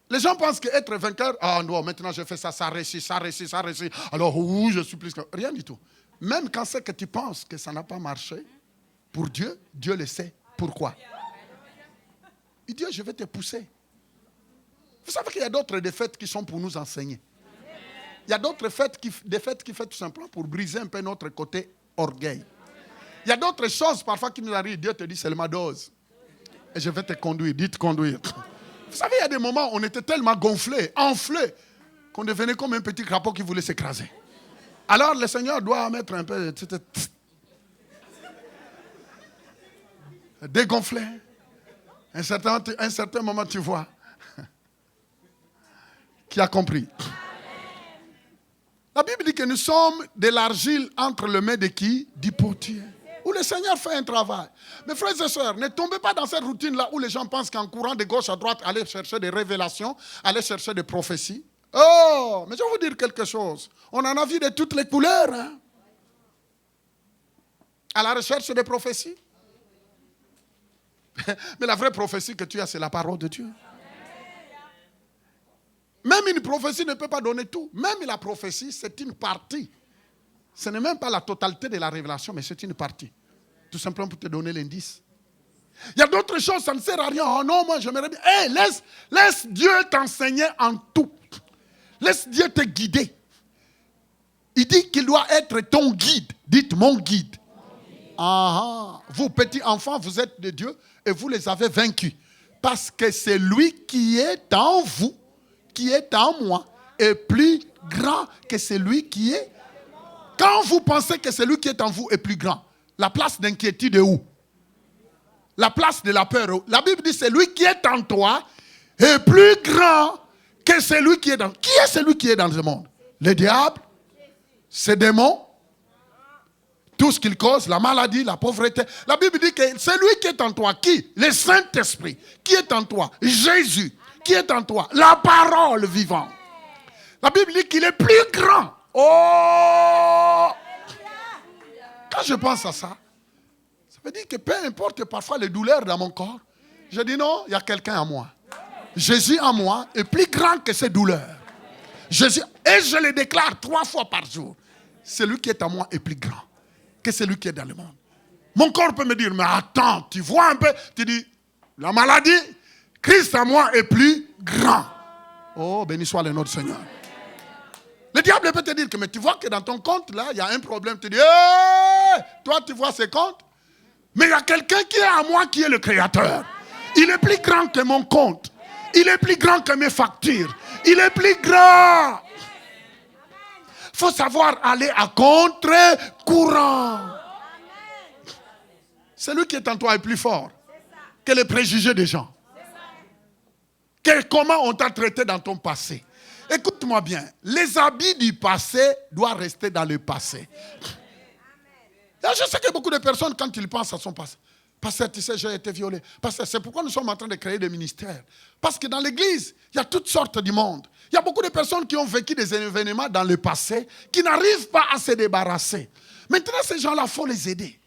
Les gens pensent qu'être vainqueur, non, maintenant je fais ça, ça réussit. Alors, je suis plus que... Rien du tout. Même quand c'est que tu penses que ça n'a pas marché, pour Dieu, Dieu le sait. Pourquoi? Il dit, je vais te pousser. Vous savez qu'il y a d'autres défaites qui sont pour nous enseigner. Il y a d'autres défaites qui font tout simplement pour briser un peu notre côté orgueil. Il y a d'autres choses parfois qui nous arrivent. Dieu te dit seulement dose. Et je vais te conduire. Dites conduire. Vous savez, il y a des moments où on était tellement gonflés, enflés, qu'on devenait comme un petit crapaud qui voulait s'écraser. Alors le Seigneur doit mettre un peu... dégonflé. Un certain moment, tu vois. Qui a compris? La Bible dit que nous sommes de l'argile entre les mains de qui? Du potier. Où le Seigneur fait un travail. Mes frères et sœurs, ne tombez pas dans cette routine-là où les gens pensent qu'en courant de gauche à droite, aller chercher des révélations, aller chercher des prophéties. Oh, mais je vais vous dire quelque chose. On en a vu de toutes les couleurs. Hein? À la recherche des prophéties. Mais la vraie prophétie que tu as, c'est la parole de Dieu. Même une prophétie ne peut pas donner tout. Même la prophétie, c'est une partie. Ce n'est même pas la totalité de la révélation, mais c'est une partie. Tout simplement pour te donner l'indice. Il y a d'autres choses, ça ne sert à rien. Oh non, moi j'aimerais bien. Hey, laisse Dieu t'enseigner en tout. Laisse Dieu te guider. Il dit qu'il doit être ton guide. Dites mon guide. Ah, vous, petits enfants, vous êtes de Dieu et vous les avez vaincus. Parce que c'est lui qui est en vous, qui est en moi, est plus grand que celui qui est. Quand vous pensez que celui qui est en vous est plus grand, la place d'inquiétude est où? La place de la peur est où? La Bible dit celui qui est en toi est plus grand que celui qui est dans. Qui est celui qui est dans le monde? Le diable, ses démons, tout ce qu'il cause, la maladie, la pauvreté. La Bible dit que celui qui est en toi, qui? Le Saint-Esprit. Qui est en toi? Jésus. Qui est en toi? La parole vivante. La Bible dit qu'il est plus grand. Oh! Quand je pense à ça, ça veut dire que peu importe parfois les douleurs dans mon corps, je dis non, il y a quelqu'un en moi. Jésus en moi est plus grand que ces douleurs. Jésus, et je le déclare 3 fois par jour. Celui qui est en moi est plus grand que celui qui est dans le monde. Mon corps peut me dire, mais attends, tu vois un peu, tu dis, la maladie, Christ en moi est plus grand. Oh, béni soit le nom du Seigneur. Le diable peut te dire que, mais tu vois que dans ton compte, là, il y a un problème. Tu dis, hey, toi, tu vois ces comptes. Mais il y a quelqu'un qui est en moi qui est le créateur. Il est plus grand que mon compte. Il est plus grand que mes factures. Il est plus grand. Il faut savoir aller à contre-courant. Celui qui est en toi est plus fort que les préjugés des gens. Comment on t'a traité dans ton passé. Écoute-moi bien, les habits du passé doivent rester dans le passé. Je sais que beaucoup de personnes, quand ils pensent à son passé, pasteur, tu sais, j'ai été violé. Pasteur, c'est pourquoi nous sommes en train de créer des ministères. Parce que dans l'église, il y a toutes sortes de monde. Il y a beaucoup de personnes qui ont vécu des événements dans le passé, qui n'arrivent pas à se débarrasser. Maintenant, ces gens-là, il faut les aider.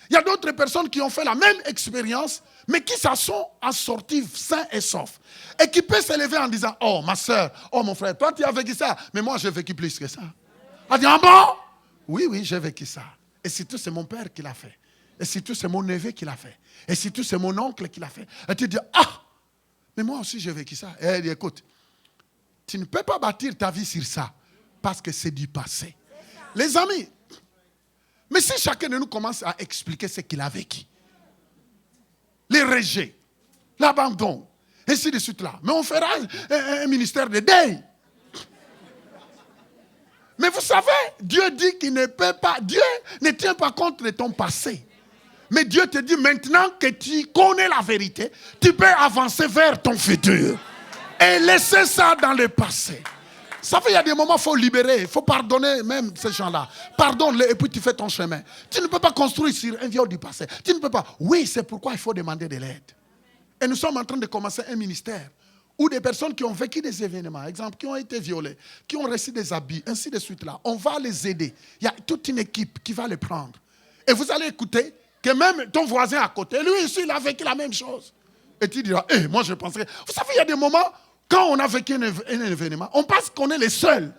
Il y a d'autres personnes qui ont fait la même expérience, mais qui s'en sont sortis sains et saufs. Et qui peuvent se lever en disant, oh ma soeur, oh mon frère, toi tu as vécu ça, mais moi j'ai vécu plus que ça. Elle dit, ah bon? Oui, j'ai vécu ça. Et surtout c'est mon père qui l'a fait. Et surtout c'est mon neveu qui l'a fait. Et surtout c'est mon oncle qui l'a fait. Et tu dis, ah, mais moi aussi j'ai vécu ça. Et elle dit, écoute, tu ne peux pas bâtir ta vie sur ça, parce que c'est du passé. Les amis, mais si chacun de nous commence à expliquer ce qu'il a vécu, les rejets, l'abandon, ainsi de suite là. Mais on fera un ministère de deuil. Mais vous savez, Dieu dit qu'il ne peut pas, Dieu ne tient pas compte de ton passé. Mais Dieu te dit maintenant que tu connais la vérité, tu peux avancer vers ton futur. Et laisser ça dans le passé. Ça fait, il y a des moments, il faut libérer, il faut pardonner même ces gens-là. Pardonne-les et puis tu fais ton chemin. Tu ne peux pas construire sur un viol du passé. Tu ne peux pas. Oui, c'est pourquoi il faut demander de l'aide. Et nous sommes en train de commencer un ministère où des personnes qui ont vécu des événements, exemple, qui ont été violées, qui ont reçu des habits, ainsi de suite là, on va les aider. Il y a toute une équipe qui va les prendre. Et vous allez écouter que même ton voisin à côté, lui aussi, il a vécu la même chose. Et tu diras, moi je penserais. Vous savez, il y a des moments, quand on a vécu un événement, on pense qu'on est les seuls.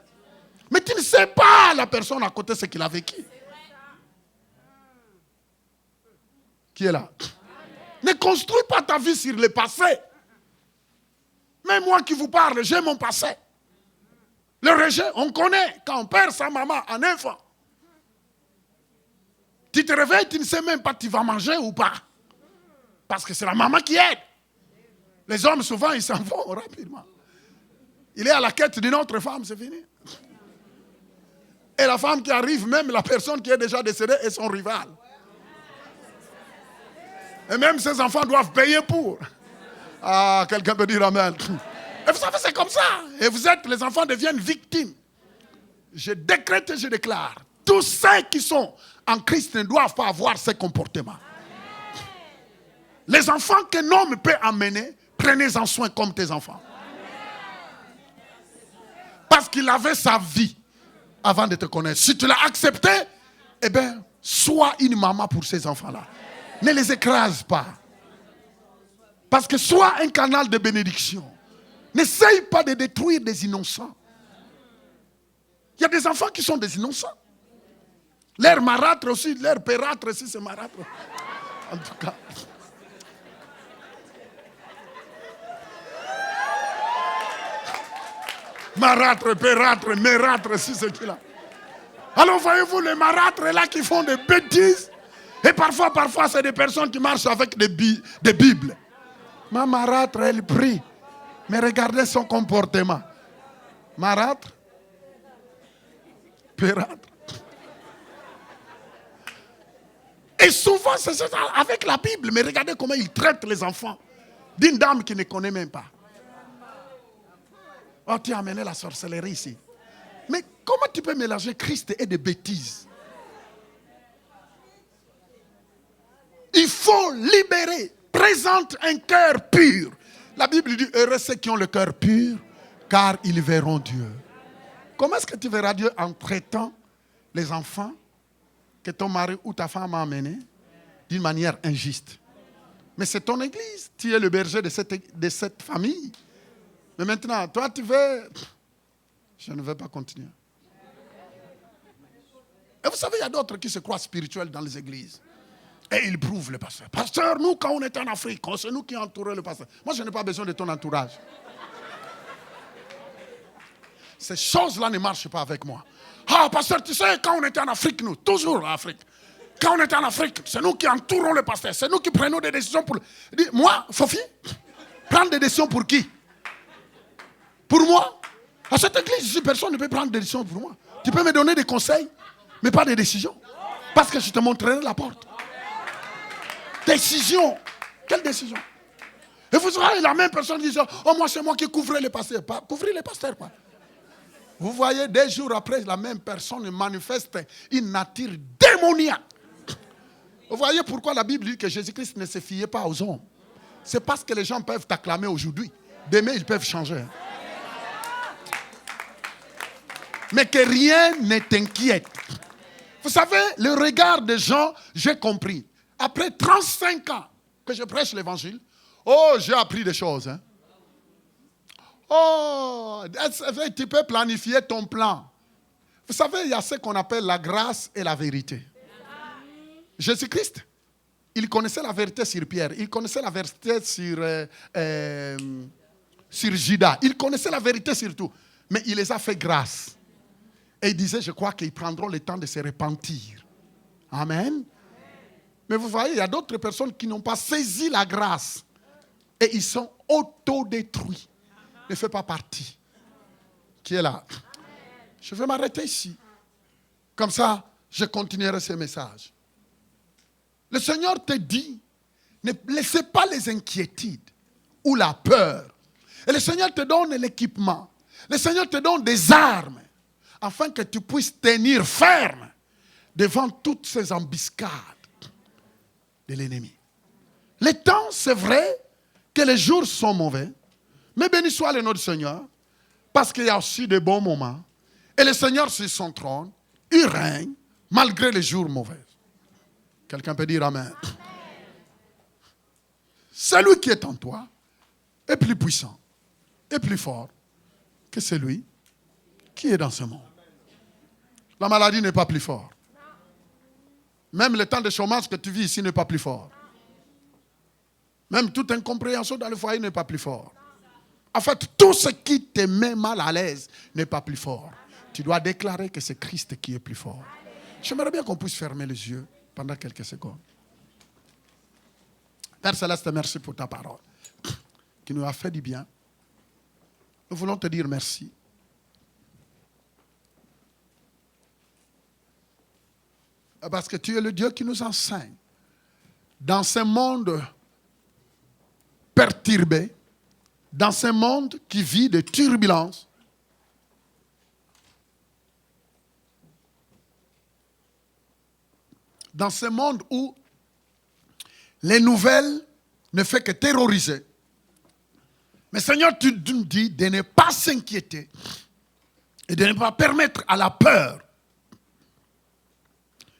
Mais tu ne sais pas la personne à côté ce qu'il a vécu. Qui est là? Ne construis pas ta vie sur le passé. Même moi qui vous parle, j'ai mon passé. Le rejet, on connaît quand on perd sa maman en enfant. Tu te réveilles, tu ne sais même pas si tu vas manger ou pas. Parce que c'est la maman qui aide. Les hommes, souvent, ils s'en vont rapidement. Il est à la quête d'une autre femme, c'est fini. Et la femme qui arrive, même la personne qui est déjà décédée, est son rival. Et même ces enfants doivent payer pour. Ah, quelqu'un peut dire amen. Et vous savez, c'est comme ça. Et les enfants deviennent victimes. Je décrète et je déclare. Tous ceux qui sont en Christ ne doivent pas avoir ces comportements. Les enfants qu'un homme peut amener, prenez-en soin comme tes enfants. Parce qu'il avait sa vie avant de te connaître. Si tu l'as accepté, eh bien, sois une maman pour ces enfants-là. Ne les écrase pas. Parce que sois un canal de bénédiction. N'essaye pas de détruire des innocents. Il y a des enfants qui sont des innocents. Leur marâtre aussi, leur pérâtre aussi, c'est marâtre. En tout cas. Marâtre, pérâtre, mérâtre, si c'est qui là. Alors voyez-vous les marâtres là qui font des bêtises. Et parfois c'est des personnes qui marchent avec des Bibles. Ma marâtre, elle prie. Mais regardez son comportement. Marâtre, pérâtre. Et souvent c'est ça avec la Bible. Mais regardez comment il traite les enfants d'une dame qui ne connaît même pas. Oh, tu as amené la sorcellerie ici. Mais comment tu peux mélanger Christ et des bêtises? Il faut libérer. Présente un cœur pur. La Bible dit, heureux ceux qui ont le cœur pur, car ils verront Dieu. Comment est-ce que tu verras Dieu en traitant les enfants que ton mari ou ta femme a amenés d'une manière injuste? Mais c'est ton église. Tu es le berger de cette famille. Mais maintenant, toi, tu veux... Je ne vais pas continuer. Et vous savez, il y a d'autres qui se croient spirituels dans les églises. Et ils prouvent le pasteur. Pasteur, nous, quand on était en Afrique, c'est nous qui entourons le pasteur. Moi, je n'ai pas besoin de ton entourage. Ces choses-là ne marchent pas avec moi. Ah, pasteur, tu sais, quand on était en Afrique, nous, toujours en Afrique. Quand on était en Afrique, c'est nous qui entourons le pasteur. C'est nous qui prenons des décisions pour... Moi, Sophie, prendre des décisions pour qui? Pour moi? À cette église, personne ne peut prendre des décisions pour moi. Tu peux me donner des conseils, mais pas des décisions. Parce que je te montrerai la porte. Décision. Quelle décision? Et vous aurez la même personne qui dit, oh moi c'est moi qui couvrais les pasteurs. Pas couvrir les pasteurs quoi. Vous voyez, des jours après, la même personne manifeste une nature démoniaque. Vous voyez pourquoi la Bible dit que Jésus-Christ ne se fiait pas aux hommes. C'est parce que les gens peuvent t'acclamer aujourd'hui. Demain, ils peuvent changer. Mais que rien ne t'inquiète. Vous savez, le regard des gens, j'ai compris. Après 35 ans que je prêche l'évangile, oh, j'ai appris des choses. Hein. Oh, tu peux planifier ton plan. Vous savez, il y a ce qu'on appelle la grâce et la vérité. Jésus-Christ, il connaissait la vérité sur Pierre, il connaissait la vérité sur Judas, il connaissait la vérité sur tout. Mais il les a fait grâce. Et il disait, je crois qu'ils prendront le temps de se repentir. Amen. Mais vous voyez, il y a d'autres personnes qui n'ont pas saisi la grâce. Et ils sont autodétruits. Ne fait pas partie. Qui est là? Je vais m'arrêter ici. Comme ça, je continuerai ce message. Le Seigneur te dit, ne laissez pas les inquiétudes ou la peur. Et le Seigneur te donne l'équipement. Le Seigneur te donne des armes afin que tu puisses tenir ferme devant toutes ces embuscades de l'ennemi. Les temps, c'est vrai que les jours sont mauvais, mais béni soit le nom du Seigneur, parce qu'il y a aussi de bons moments. Et le Seigneur sur son trône, il règne malgré les jours mauvais. Quelqu'un peut dire amen. Celui qui est en toi est plus puissant et plus fort que celui qui est dans ce monde. La maladie n'est pas plus forte. Même le temps de chômage que tu vis ici n'est pas plus fort. Même toute incompréhension dans le foyer n'est pas plus fort. En fait, tout ce qui te met mal à l'aise n'est pas plus fort. Tu dois déclarer que c'est Christ qui est plus fort. J'aimerais bien qu'on puisse fermer les yeux pendant quelques secondes. Père Céleste, merci pour ta parole qui nous a fait du bien. Nous voulons te dire merci. Parce que tu es le Dieu qui nous enseigne dans ce monde perturbé, dans ce monde qui vit de turbulences, dans ce monde où les nouvelles ne font que terroriser. Mais Seigneur, tu nous dis de ne pas s'inquiéter et de ne pas permettre à la peur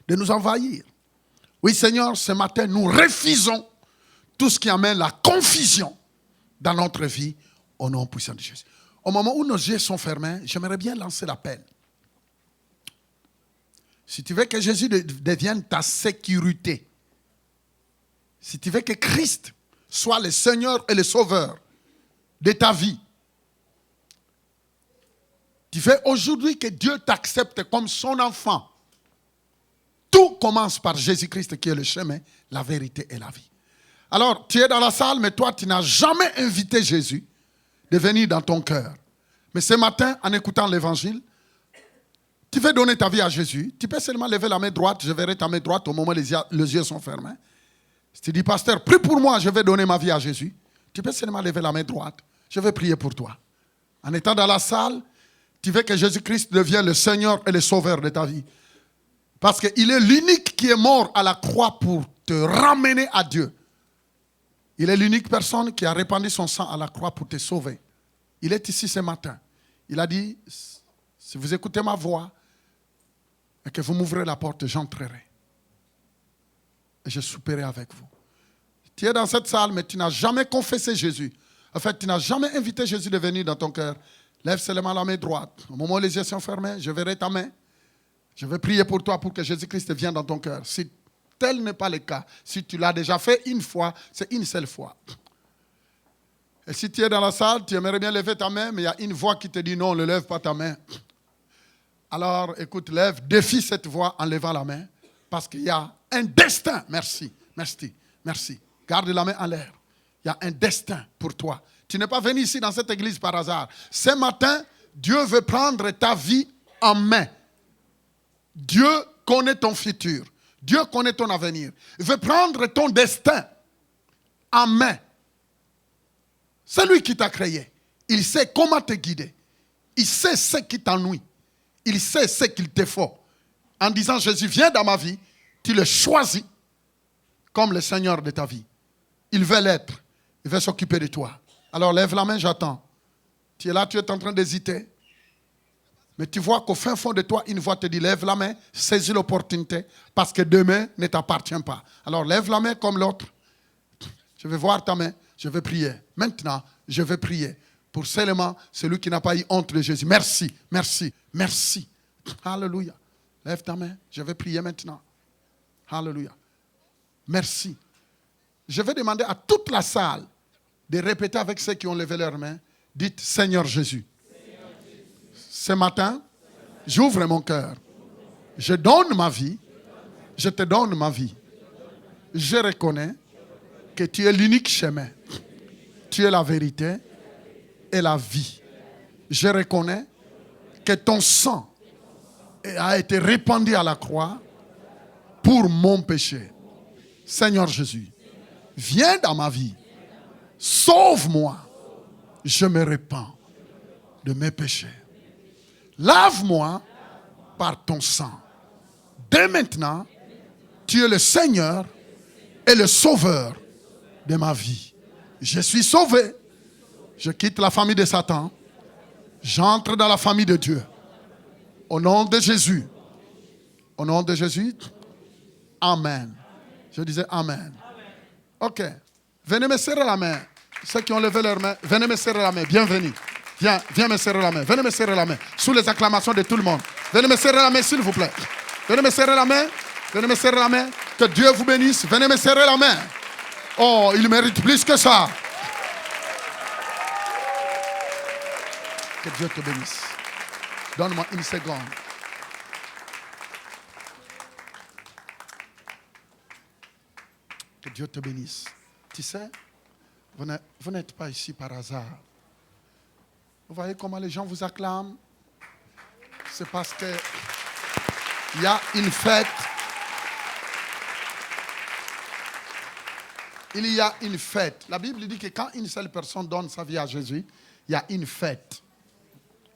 de nous envahir. Oui, Seigneur, ce matin, nous refusons tout ce qui amène la confusion dans notre vie au nom puissant de Jésus. Au moment où nos yeux sont fermés, j'aimerais bien lancer l'appel. Si tu veux que Jésus devienne ta sécurité, si tu veux que Christ soit le Seigneur et le Sauveur de ta vie, tu veux aujourd'hui que Dieu t'accepte comme son enfant. Tout commence par Jésus-Christ qui est le chemin, la vérité et la vie. Alors, tu es dans la salle, mais toi, tu n'as jamais invité Jésus de venir dans ton cœur. Mais ce matin, en écoutant l'évangile, tu veux donner ta vie à Jésus. Tu peux seulement lever la main droite. Je verrai ta main droite au moment où les yeux sont fermés. Si tu dis, pasteur, prie pour moi, je vais donner ma vie à Jésus. Tu peux seulement lever la main droite. Je vais prier pour toi. En étant dans la salle, tu veux que Jésus-Christ devienne le Seigneur et le Sauveur de ta vie. Parce qu'il est l'unique qui est mort à la croix pour te ramener à Dieu. Il est l'unique personne qui a répandu son sang à la croix pour te sauver. Il est ici ce matin. Il a dit, si vous écoutez ma voix et que vous m'ouvrez la porte, j'entrerai. Et je souperai avec vous. Tu es dans cette salle, mais tu n'as jamais confessé Jésus. En fait, tu n'as jamais invité Jésus de venir dans ton cœur. Lève seulement la main droite. Au moment où les yeux sont fermés, je verrai ta main. Je vais prier pour toi pour que Jésus-Christ vienne dans ton cœur. Si tel n'est pas le cas, si tu l'as déjà fait une fois, c'est une seule fois. Et si tu es dans la salle, tu aimerais bien lever ta main, mais il y a une voix qui te dit non, ne lève pas ta main. Alors, écoute, lève, défie cette voix en levant la main, parce qu'il y a un destin. Merci, merci, merci. Garde la main en l'air. Il y a un destin pour toi. Tu n'es pas venu ici dans cette église par hasard. Ce matin, Dieu veut prendre ta vie en main. Dieu connaît ton futur. Dieu connaît ton avenir. Il veut prendre ton destin en main. C'est lui qui t'a créé. Il sait comment te guider. Il sait ce qui t'ennuie. Il sait ce qu'il te faut. En disant, Jésus, viens dans ma vie, tu le choisis comme le Seigneur de ta vie. Il veut l'être. Il veut s'occuper de toi. Alors lève la main, j'attends. Tu es là, tu es en train d'hésiter. Mais tu vois qu'au fin fond de toi, une voix te dit, lève la main, saisis l'opportunité, parce que demain ne t'appartient pas. Alors lève la main comme l'autre. Je vais voir ta main, je vais prier. Maintenant, je vais prier pour seulement celui qui n'a pas eu honte de Jésus. Merci, merci, merci. Alléluia. Lève ta main, je vais prier maintenant. Alléluia. Merci. Je vais demander à toute la salle de répéter avec ceux qui ont levé leurs mains. Dites, Seigneur Jésus. Ce matin, j'ouvre mon cœur. Je donne ma vie. Je te donne ma vie. Je reconnais que tu es l'unique chemin. Tu es la vérité et la vie. Je reconnais que ton sang a été répandu à la croix pour mon péché. Seigneur Jésus, viens dans ma vie. Sauve-moi. Je me répands de mes péchés. Lave-moi par ton sang. Dès maintenant, tu es le Seigneur et le Sauveur de ma vie. Je suis sauvé. Je quitte la famille de Satan. J'entre dans la famille de Dieu. Au nom de Jésus. Au nom de Jésus. Amen. Je disais Amen. Ok. Venez me serrer la main. Ceux qui ont levé leur main, venez me serrer la main. Bienvenue. Viens me serrer la main. Venez me serrer la main. Sous les acclamations de tout le monde. Venez me serrer la main, s'il vous plaît. Venez me serrer la main. Venez me serrer la main. Que Dieu vous bénisse. Venez me serrer la main. Oh, il mérite plus que ça. Que Dieu te bénisse. Donne-moi une seconde. Que Dieu te bénisse. Tu sais, vous n'êtes pas ici par hasard. Vous voyez comment les gens vous acclament? C'est parce que il y a une fête. il y a une fête. La Bible dit que quand une seule personne donne sa vie à Jésus, il y a une fête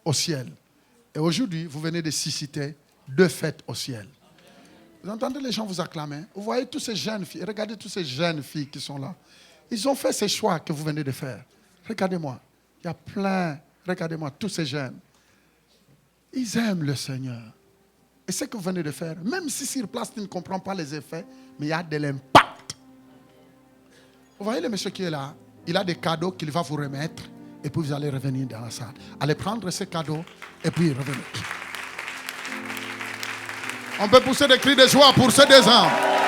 au ciel. Et aujourd'hui, vous venez de susciter 2 fêtes au ciel. Vous entendez les gens vous acclamer? Vous voyez tous ces jeunes filles, regardez toutes ces jeunes filles qui sont là. Ils ont fait ces choix que vous venez de faire. Regardez-moi, il y a plein, regardez-moi, tous ces jeunes. Ils aiment le Seigneur. Et ce que vous venez de faire, même si sur place tu ne comprends pas les effets, mais il y a de l'impact. Vous voyez le monsieur qui est là, il a des cadeaux qu'il va vous remettre et puis vous allez revenir dans la salle. Allez prendre ces cadeaux et puis revenir. On peut pousser des cris de joie pour ces 2 ans.